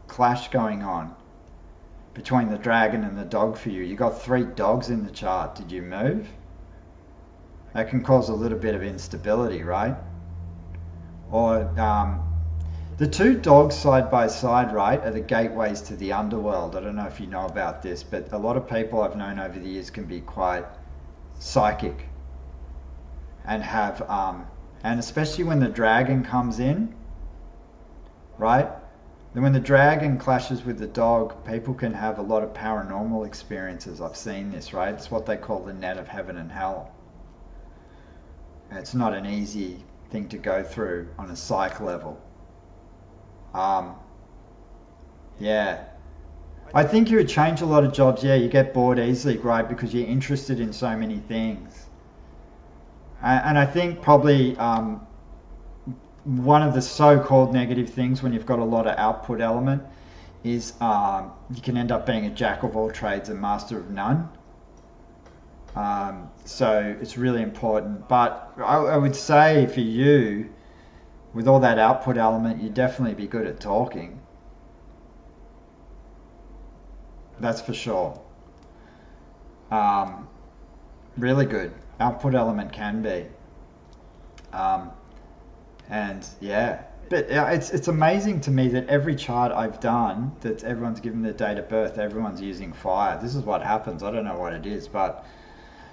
clash going on between the dragon and the dog for you. You got 3 dogs in the chart. Did you move? That can cause a little bit of instability, right? Or the 2 dogs side by side, right, are the gateways to the underworld. I don't know if you know about this, but a lot of people I've known over the years can be quite psychic and have and especially when the dragon comes in, right? Then when the dragon clashes with the dog, people can have a lot of paranormal experiences. I've seen this, right? It's what they call the net of heaven and hell. And it's not an easy thing to go through on a psych level. Yeah. I think you would change a lot of jobs. Yeah, you get bored easily, right? Because you're interested in so many things. And I think probably one of the so-called negative things when you've got a lot of output element is you can end up being a jack of all trades and master of none. So it's really important. But I would say for you, with all that output element, you'd definitely be good at talking. That's for sure. Really good. Output element can be. And yeah, but it's amazing to me that every chart I've done, that everyone's given their date of birth, everyone's using fire. This is what happens. I don't know what it is, but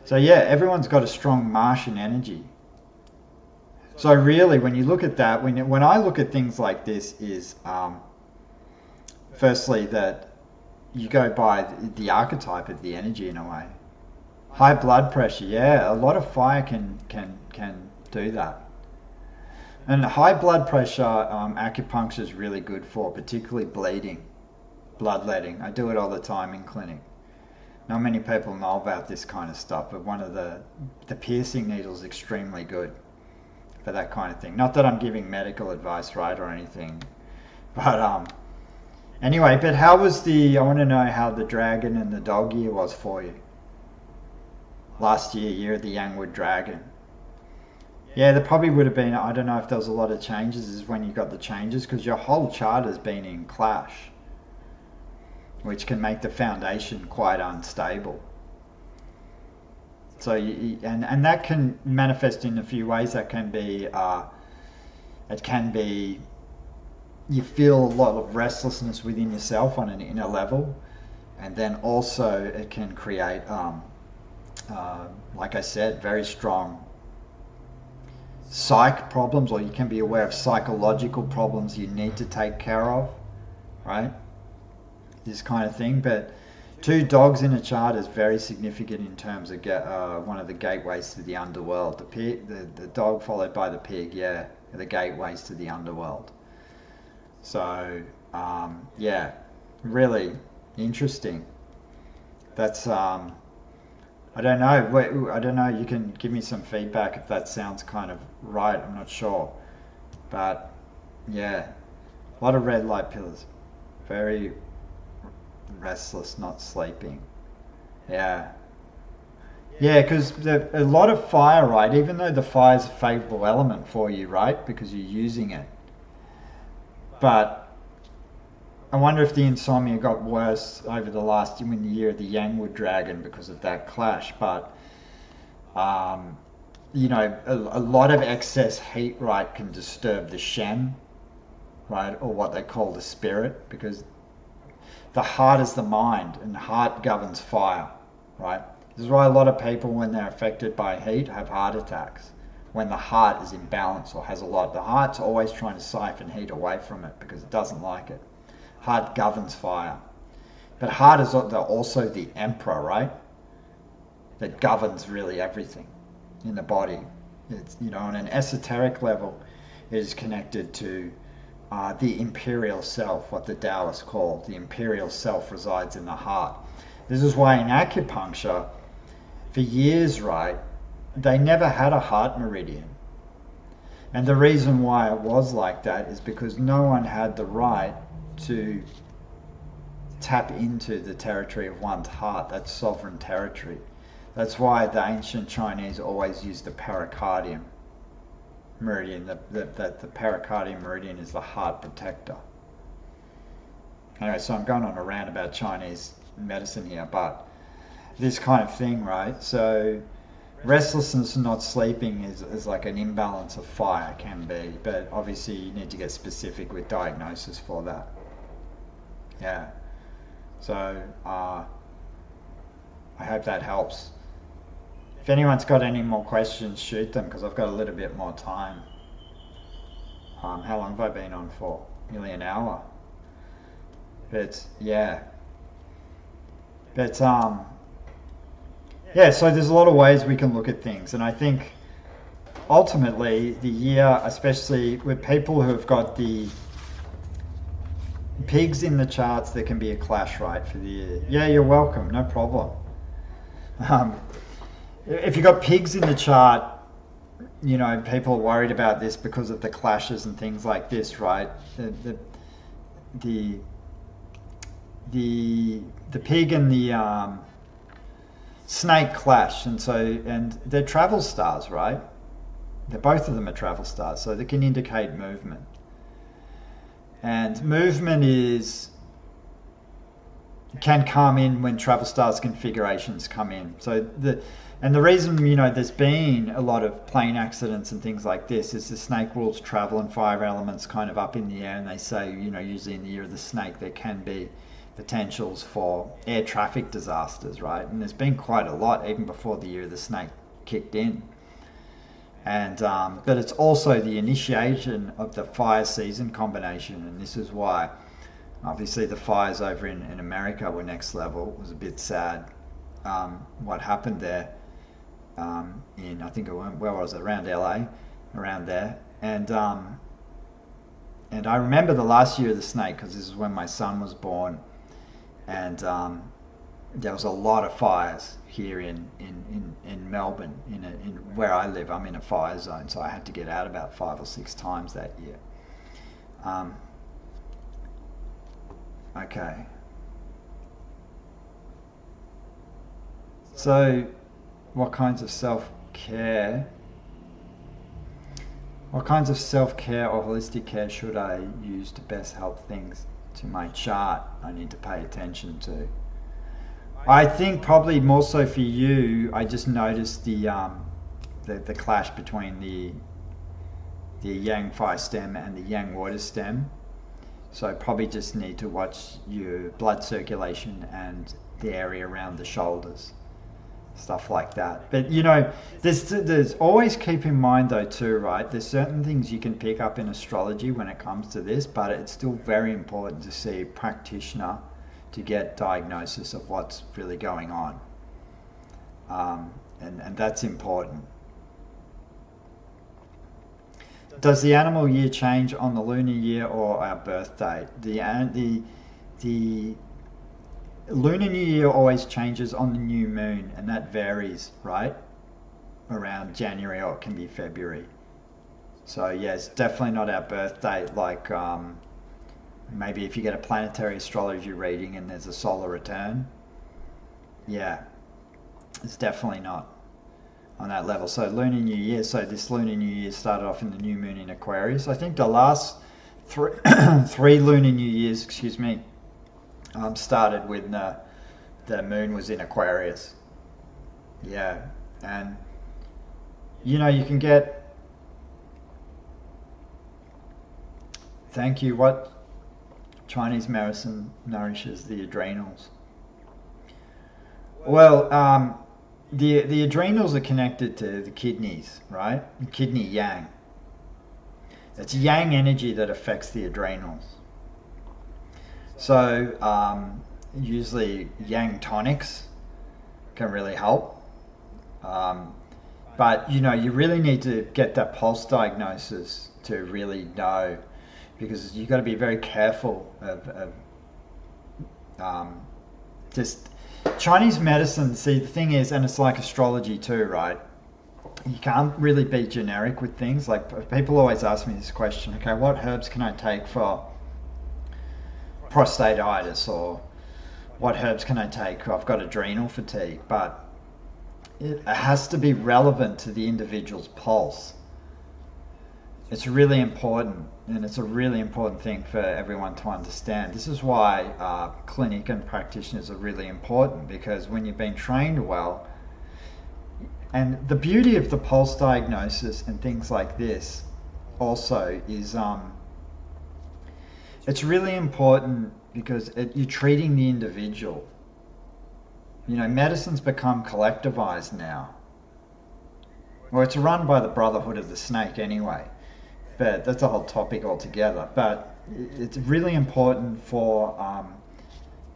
so yeah, everyone's got a strong Martian energy. So really, when you look at that, when I look at things like this, is firstly that you go by the archetype of the energy in a way. High blood pressure, yeah, a lot of fire can do that. And high blood pressure, acupuncture is really good for, particularly bleeding, bloodletting. I do it all the time in clinic. Not many people know about this kind of stuff, but one of the piercing needles is extremely good for that kind of thing. Not that I'm giving medical advice, right, or anything, but anyway. But how was I want to know how the dragon and the dog year was for you. Last year of the Yangwood Dragon. Yeah, there probably would have been, I don't know if there was a lot of changes, is when you got the changes, because your whole chart has been in clash, which can make the foundation quite unstable. So, and that can manifest in a few ways. That can be, you feel a lot of restlessness within yourself on an inner level, and then also it can create, like I said, very strong psych problems, or you can be aware of psychological problems you need to take care of, right? This kind of thing. But 2 dogs in a chart is very significant in terms of one of the gateways to the underworld. The dog followed by the pig, yeah, are the gateways to the underworld. So yeah, really interesting. That's I don't know. You can give me some feedback if that sounds kind of right. I'm not sure, but yeah, a lot of red light pillars. Very restless, not sleeping. Yeah, because a lot of fire, right? Even though the fire is a favorable element for you, right? Because you're using it, but I wonder if the insomnia got worse over the last year of the Yangwood Dragon because of that clash. But you know, a lot of excess heat, right, can disturb the Shen, right, or what they call the spirit, because the heart is the mind, and heart governs fire, right? This is why a lot of people, when they're affected by heat, have heart attacks. When the heart is imbalanced or has a lot, the heart's always trying to siphon heat away from it because it doesn't like it. Heart governs fire. But heart is also the emperor, right? That governs really everything in the body. It's, you know, on an esoteric level, it is connected to the imperial self, what the Taoists call the imperial self resides in the heart. This is why in acupuncture, for years, right, they never had a heart meridian. And the reason why it was like that is because no one had the right to tap into the territory of one's heart. That's sovereign territory. That's why the ancient Chinese always used the pericardium meridian. The pericardium meridian is the heart protector. Anyway, so I'm going on a rant about Chinese medicine here, but this kind of thing, right? So restlessness and not sleeping is like an imbalance of fire, can be, but obviously you need to get specific with diagnosis for that. Yeah, so I hope that helps. If anyone's got any more questions, shoot them, because I've got a little bit more time. How long have I been on for? Nearly an hour. But yeah, yeah, so there's a lot of ways we can look at things, and I think ultimately the year, especially with people who have got the pigs in the charts, there can be a clash, right, for the year. Yeah, you're welcome, no problem. If you've got pigs in the chart, you know, people are worried about this because of the clashes and things like this, right? The pig and the snake clash, and they're travel stars, right? Both of them are travel stars, so they can indicate movement. And movement can come in when travel stars configurations come in. So the reason, you know, there's been a lot of plane accidents and things like this is the snake rules travel and fire elements kind of up in the air, and they say, you know, usually in the year of the snake there can be potentials for air traffic disasters, right? And there's been quite a lot even before the year of the snake kicked in. And but it's also the initiation of the fire season combination, and this is why obviously the fires over in America were next level. It was a bit sad what happened there in, I think, where was it, around LA, around there. And I remember the last year of the snake because this is when my son was born, and there was a lot of fires here in Melbourne, in where I live. I'm in a fire zone, so I had to get out about 5 or 6 times that year. Okay. So, what kinds of self-care or holistic care should I use to best help things to my chart I need to pay attention to? I think probably more so for you, I just noticed the clash between the yang fire stem and the yang water stem. So I probably just need to watch your blood circulation and the area around the shoulders, stuff like that. But you know, there's always, keep in mind though too, right? There's certain things you can pick up in astrology when it comes to this, but it's still very important to see a practitioner to get diagnosis of what's really going on, and that's important. Does the animal year change on the lunar year or our birth date? The lunar new year always changes on the new moon, and that varies, right, around January, or it can be February. So yes, definitely not our birth date, like maybe if you get a planetary astrology reading and there's a solar return. Yeah, it's definitely not on that level. So lunar new year, so this lunar new year started off in the new moon in Aquarius. I think the last three lunar new years, started when the moon was in Aquarius. Yeah, and you know, you can get, thank you, what Chinese medicine nourishes the adrenals? Well, the adrenals are connected to the kidneys, right? Kidney yang. It's yang energy that affects the adrenals. So usually yang tonics can really help. But you know, you really need to get that pulse diagnosis to really know, because you've got to be very careful of just Chinese medicine. See, the thing is, and it's like astrology too, right? You can't really be generic with things. Like, people always ask me this question, okay, what herbs can I take for prostatitis, or what herbs can I take? I've got adrenal fatigue, but it has to be relevant to the individual's pulse. It's really important, and it's a really important thing for everyone to understand. This is why clinic and practitioners are really important, because when you've been trained well, and the beauty of the pulse diagnosis and things like this also is it's really important, because you're treating the individual. You know, medicine's become collectivized now. Well, it's run by the Brotherhood of the Snake anyway, but that's a whole topic altogether. But it's really important for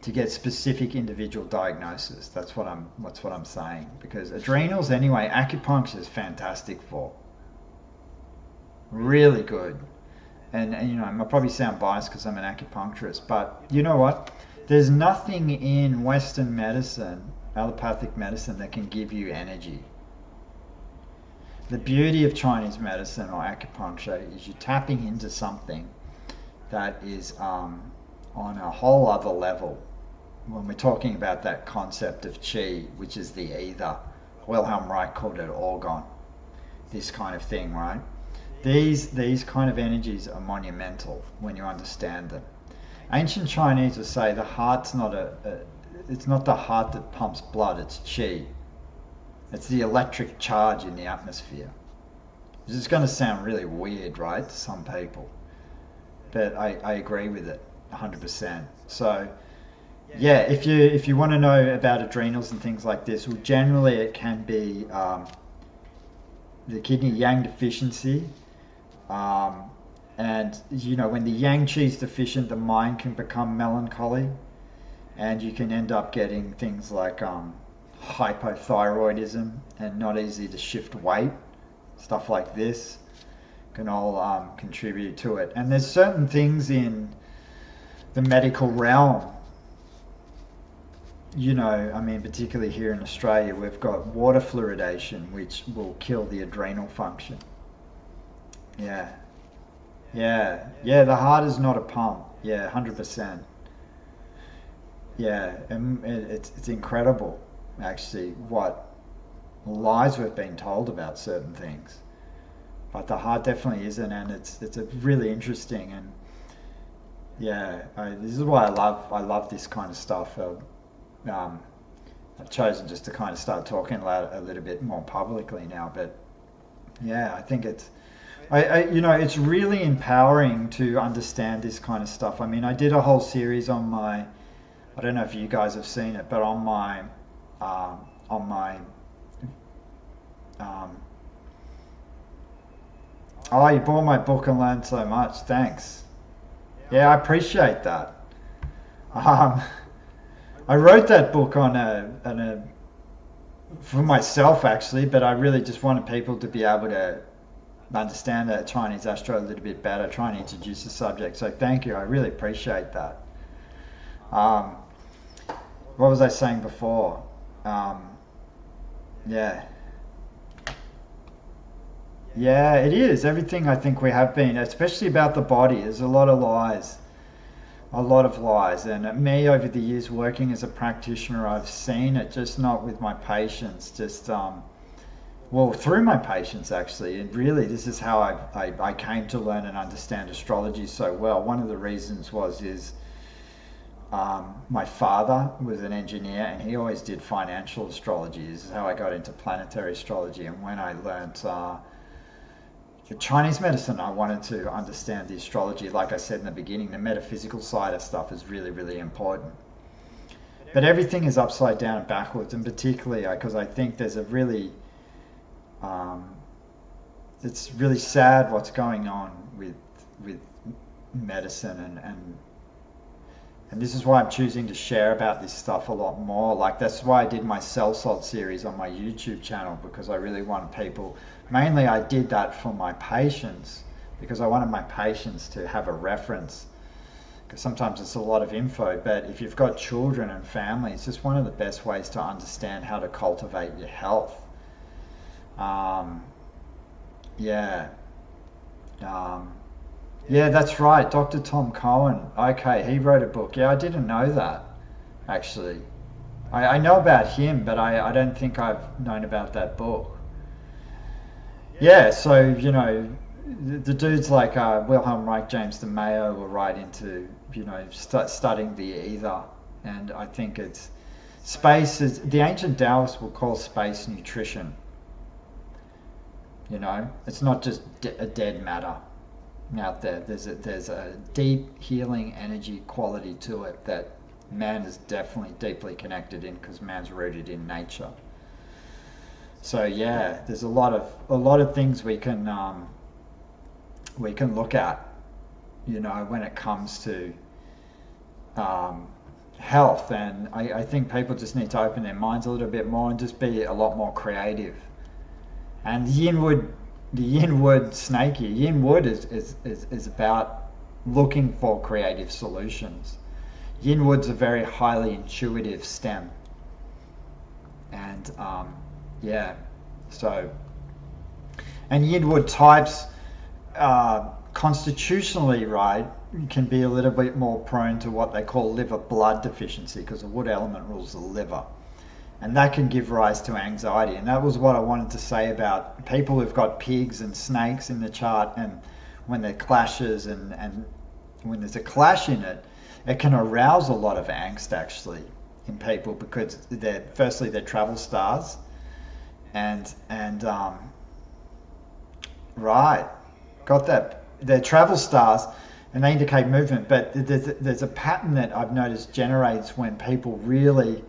to get specific individual diagnosis. That's what I'm saying, because adrenals anyway, acupuncture is fantastic for. Really good. and you know, I probably sound biased because I'm an acupuncturist, but you know what? There's nothing in Western medicine, allopathic medicine, that can give you energy. The beauty of Chinese medicine or acupuncture is you're tapping into something that is on a whole other level. When we're talking about that concept of qi, which is the ether, Wilhelm Reich called it orgon, this kind of thing, right? These kind of energies are monumental when you understand them. Ancient Chinese would say the heart's not it's not the heart that pumps blood, it's qi. It's the electric charge in the atmosphere. This is going to sound really weird, right, to some people, but I agree with it 100%. So yeah, if you want to know about adrenals and things like this, well, generally it can be the kidney yang deficiency, and you know, when the yang qi is deficient, the mind can become melancholy, and you can end up getting things like hypothyroidism and not easy to shift weight. Stuff like this can all contribute to it. And there's certain things in the medical realm, you know, I mean, particularly here in Australia, we've got water fluoridation, which will kill the adrenal function. Yeah, the heart is not a pump. Yeah, 100%. Yeah, and it's incredible, actually, what lies we've been told about certain things. But the heart definitely isn't, and it's a really interesting, and yeah, this is why I love this kind of stuff. I've chosen just to kind of start talking about it a little bit more publicly now, but yeah, I think it's you know, it's really empowering to understand this kind of stuff. I mean, I did a whole series on my, I don't know if you guys have seen it, but on my oh, you bought my book and learned so much. Thanks. Yeah, I appreciate that. I wrote that book for myself, actually, but I really just wanted people to be able to understand the Chinese astro a little bit better, trying to introduce the subject. So thank you. I really appreciate that. What was I saying before? Yeah, it is. Everything I think we have been, especially about the body, there's a lot of lies. And me, over the years working as a practitioner, I've seen it, just not with my patients, just well, through my patients, actually. And really, this is how I came to learn and understand astrology so well. One of the reasons is my father was an engineer, and he always did financial astrology. This is how I got into planetary astrology. And when I learned Chinese medicine, I wanted to understand the astrology. Like I said in the beginning, the metaphysical side of stuff is really, really important. But everything is upside down and backwards, and particularly because I think there's a really, it's really sad what's going on with medicine, and this is why I'm choosing to share about this stuff a lot more. Like, that's why I did my Cell Salt series on my YouTube channel, because I really want people, mainly I did that for my patients, because I wanted my patients to have a reference, because sometimes it's a lot of info, but if you've got children and family, it's just one of the best ways to understand how to cultivate your health. Yeah, that's right, Dr. Tom Cohen. Okay, he wrote a book. Yeah, I didn't know that, actually. I know about him, but I don't think I've known about that book. Yeah, so, you know, the dudes like Wilhelm Reich, James de Mayo were right into, you know, studying the ether. And I think it's, space is, the ancient Taoists will call space nutrition. You know, it's not just a dead matter out there. There's a deep healing energy quality to it that man is definitely deeply connected in, because man's rooted in nature. So yeah, there's a lot of things we can look at, you know, when it comes to health. And I think people just need to open their minds a little bit more and just be a lot more creative. And the inward the yin wood snake here. Yin wood is about looking for creative solutions. Yin wood's a very highly intuitive stem, and yeah, so, and yin wood types constitutionally, right, can be a little bit more prone to what they call liver blood deficiency, because the wood element rules the liver, and that can give rise to anxiety. And that was what I wanted to say about people who've got pigs and snakes in the chart, and when there clashes and when there's a clash in it, it can arouse a lot of angst actually in people, because they're firstly they're travel stars, and right, got that, they're travel stars and they indicate movement, but there's a pattern that I've noticed generates when people really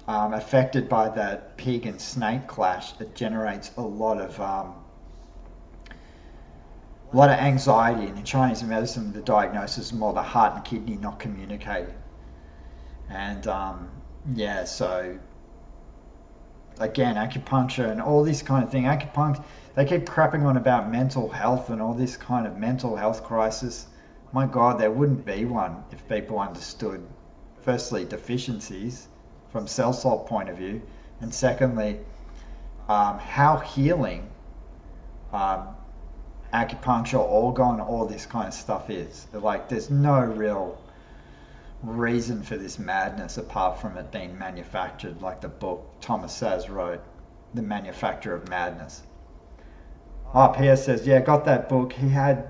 affected by that pig and snake clash. It generates a lot of anxiety. And in Chinese medicine, the diagnosis is more the heart and kidney not communicating. And yeah, so again, acupuncture and all this kind of thing. Acupuncture, they keep crapping on about mental health and all this kind of mental health crisis. My God, there wouldn't be one if people understood, firstly, deficiencies from cell salt point of view, and secondly, how healing acupuncture, orgone, all this kind of stuff is. Like, there's no real reason for this madness apart from it being manufactured, like the book Thomas Saz wrote, The Manufacture of Madness. Oh, P.S. says, yeah, got that book. He had...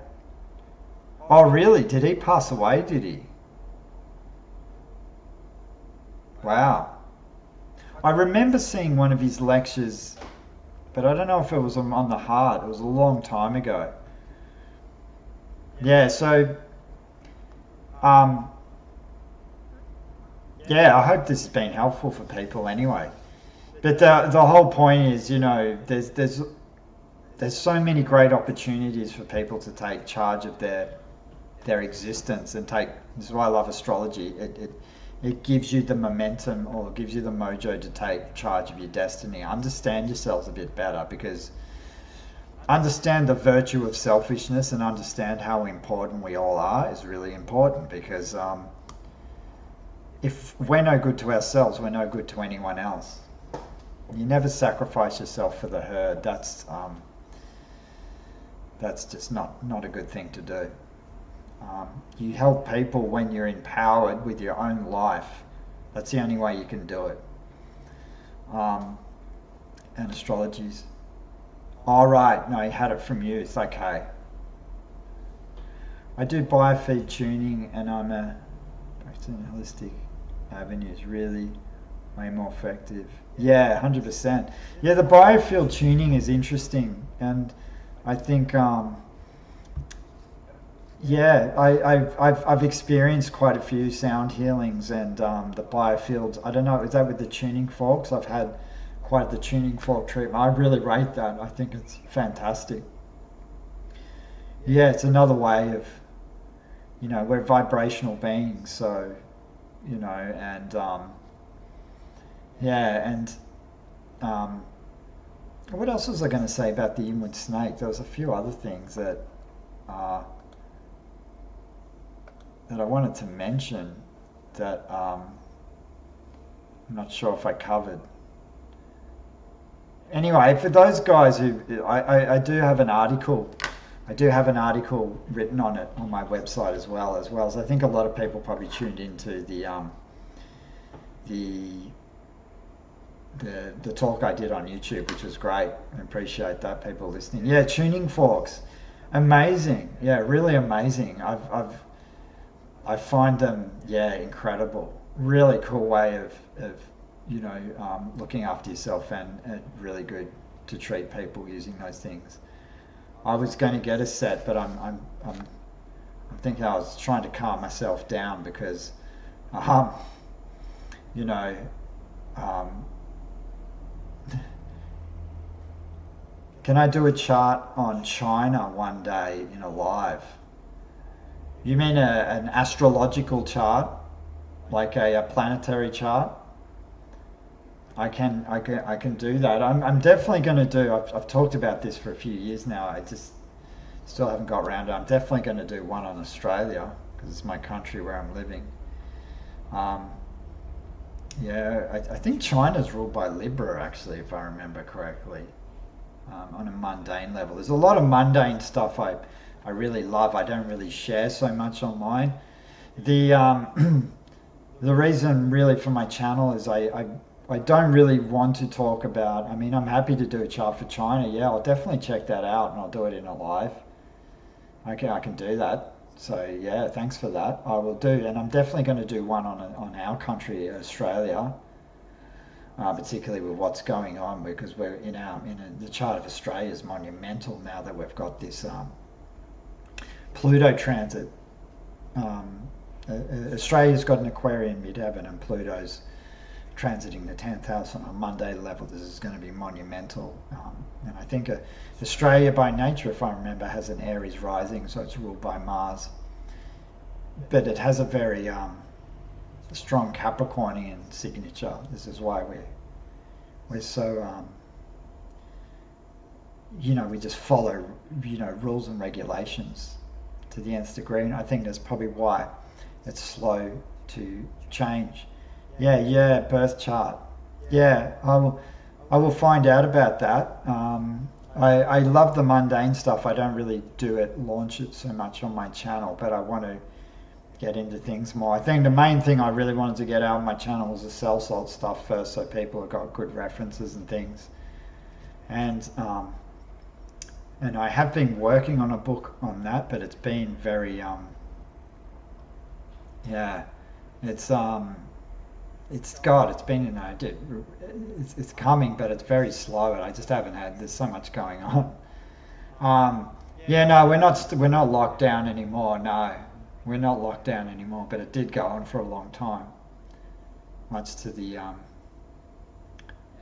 Oh, really? Did he pass away, did he? Wow. I remember seeing one of his lectures, but I don't know if it was on the heart. It was a long time ago. Yeah, so... yeah, I hope this has been helpful for people anyway. But the whole point is, you know, there's so many great opportunities for people to take charge of their existence and take. This is why I love astrology. It gives you the momentum, or gives you the mojo to take charge of your destiny. Understand yourselves a bit better, because understand the virtue of selfishness and understand how important we all are is really important, because if we're no good to ourselves, we're no good to anyone else. You never sacrifice yourself for the herd. That's just not a good thing to do. You help people when you're empowered with your own life. That's the only way you can do it. And astrology's... All right, no, he had it from you. It's okay. I do biofeed tuning, and I'm a practicing holistic avenues, really way more effective. Yeah, 100%. Yeah, the biofield tuning is interesting, and I think yeah, I've experienced quite a few sound healings, and the biofields. I don't know, is that with the tuning forks? I've had quite the tuning fork treatment. I really rate that. I think it's fantastic. Yeah, it's another way of, you know, we're vibrational beings, so, you know, and yeah, and what else was I going to say about the inward snake? There was a few other things that that I wanted to mention that I'm not sure if I covered. Anyway, for those guys who, I do have an article. I do have an article written on it on my website as well as I think a lot of people probably tuned into the talk I did on YouTube, which was great. I appreciate that, people listening. Yeah, tuning forks, amazing. Yeah, really amazing. I find them, yeah, incredible. Really cool way of you know, looking after yourself, and really good to treat people using those things. I was going to get a set, but I'm thinking I was trying to calm myself down, because you know, can I do a chart on China one day in a live? You mean an astrological chart, like a planetary chart? I can do that. I'm definitely going to do. I've talked about this for a few years now. I just still haven't got around to it. I'm definitely going to do one on Australia because it's my country where I'm living. Yeah, I think China's ruled by Libra, actually, if I remember correctly, on a mundane level. There's a lot of mundane stuff I really love. I don't really share so much online. The the reason really for my channel is I don't really want to talk about, I mean, I'm happy to do a chart for China. Yeah, I'll definitely check that out and I'll do it in a live. Okay, I can do that. So yeah, thanks for that. I will do, and I'm definitely going to do one on our country, Australia, particularly with what's going on, because we're the chart of Australia is monumental now that we've got this Pluto transit. Australia's got an Aquarian midheaven, and Pluto's transiting the 10th house on a Monday level. This is going to be monumental. And I think Australia by nature, if I remember, has an Aries rising, so it's ruled by Mars. But it has a very strong Capricornian signature. This is why we're so, we just follow, rules and regulations to the nth degree. And I think that's probably why it's slow to change. Yeah, birth chart. Yeah, I will find out about that. I love the mundane stuff. I don't really launch it so much on my channel, but I want to get into things more. I think the main thing I really wanted to get out on my channel was the cell salt stuff first, so people have got good references and things. And I have been working on a book on that, but it's been very it's coming, but it's very slow, and I just haven't there's so much going on. No, we're not locked down anymore. No, we're not locked down anymore, but it did go on for a long time, much to the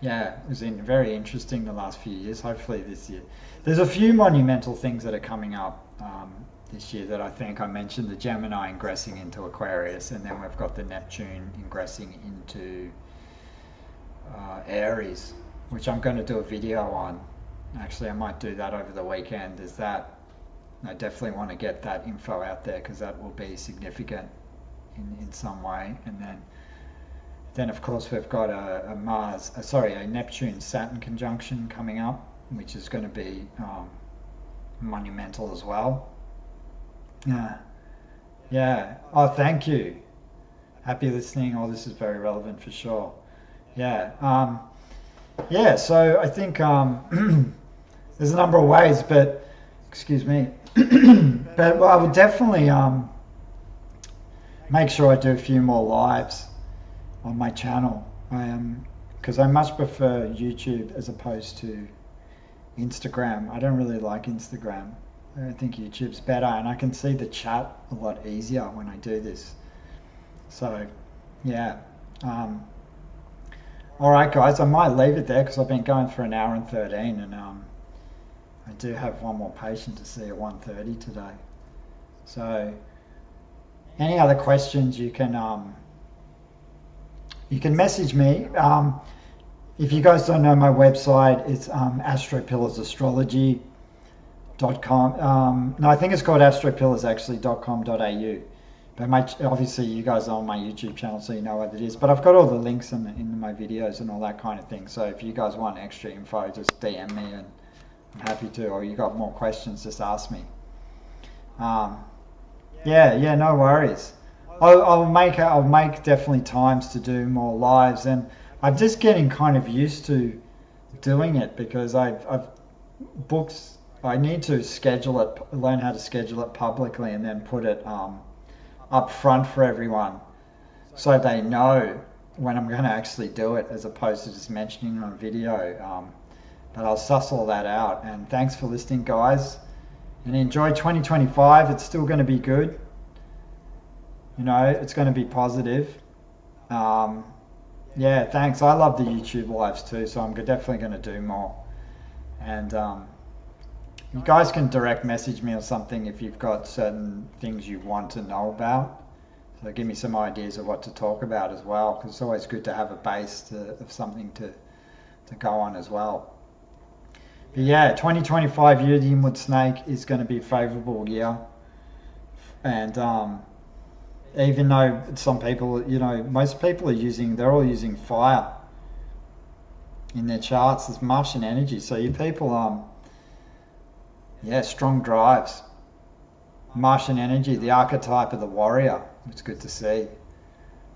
it was very interesting the last few years. Hopefully this year there's a few monumental things that are coming up this year that I think I mentioned: the Gemini ingressing into Aquarius, and then we've got the Neptune ingressing into Aries, which I'm going to do a video on. Actually, I might do that over the weekend. There's that. I definitely want to get that info out there because that will be significant in some way. And then of course we've got a Neptune Saturn conjunction coming up, which is going to be monumental as well. Yeah. Oh, thank you. Happy listening. Oh, this is very relevant for sure. Yeah. So I think there's a number of ways, but excuse me. But I would definitely make sure I do a few more lives on my channel. Because I much prefer YouTube as opposed to Instagram. I don't really like Instagram. I think YouTube's better, and I can see the chat a lot easier when I do this. So, yeah. All right, guys, I might leave it there because I've been going for an hour and 13, and I do have one more patient to see at 1:30 today. So, any other questions, you can message me. If you guys don't know my website, it's astropillarsastrology.com. No, I think it's called astropillars actually .com.au. But obviously you guys are on my YouTube channel, so you know what it is. But I've got all the links in my videos and all that kind of thing. So if you guys want extra info, just DM me, and I'm happy to. Or you got more questions, just ask me. No worries. I'll make definitely times to do more lives, and I'm just getting kind of used to doing it because I've books. I need to schedule it, learn how to schedule it publicly, and then put it up front for everyone, so they know when I'm going to actually do it, as opposed to just mentioning it on video. But I'll suss all that out. And thanks for listening, guys, and enjoy 2025. It's still going to be good. It's going to be positive. Thanks. I love the YouTube lives too, so I'm definitely going to do more. And you guys can direct message me or something if you've got certain things you want to know about. So give me some ideas of what to talk about as well, because it's always good to have a base of something to go on as well. But yeah, 2025 year, the Inwood Snake is going to be a favourable year. And even though some people, most people they're all using fire in their charts. There's Martian energy. So you people, strong drives. Martian energy, the archetype of the warrior. It's good to see.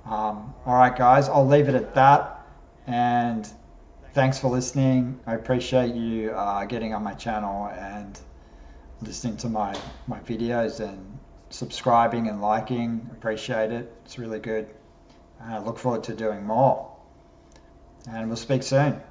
All right, guys, I'll leave it at that. And thanks for listening. I appreciate you getting on my channel and listening to my videos and subscribing and liking. Appreciate it. It's really good. I look forward to doing more. And we'll speak soon.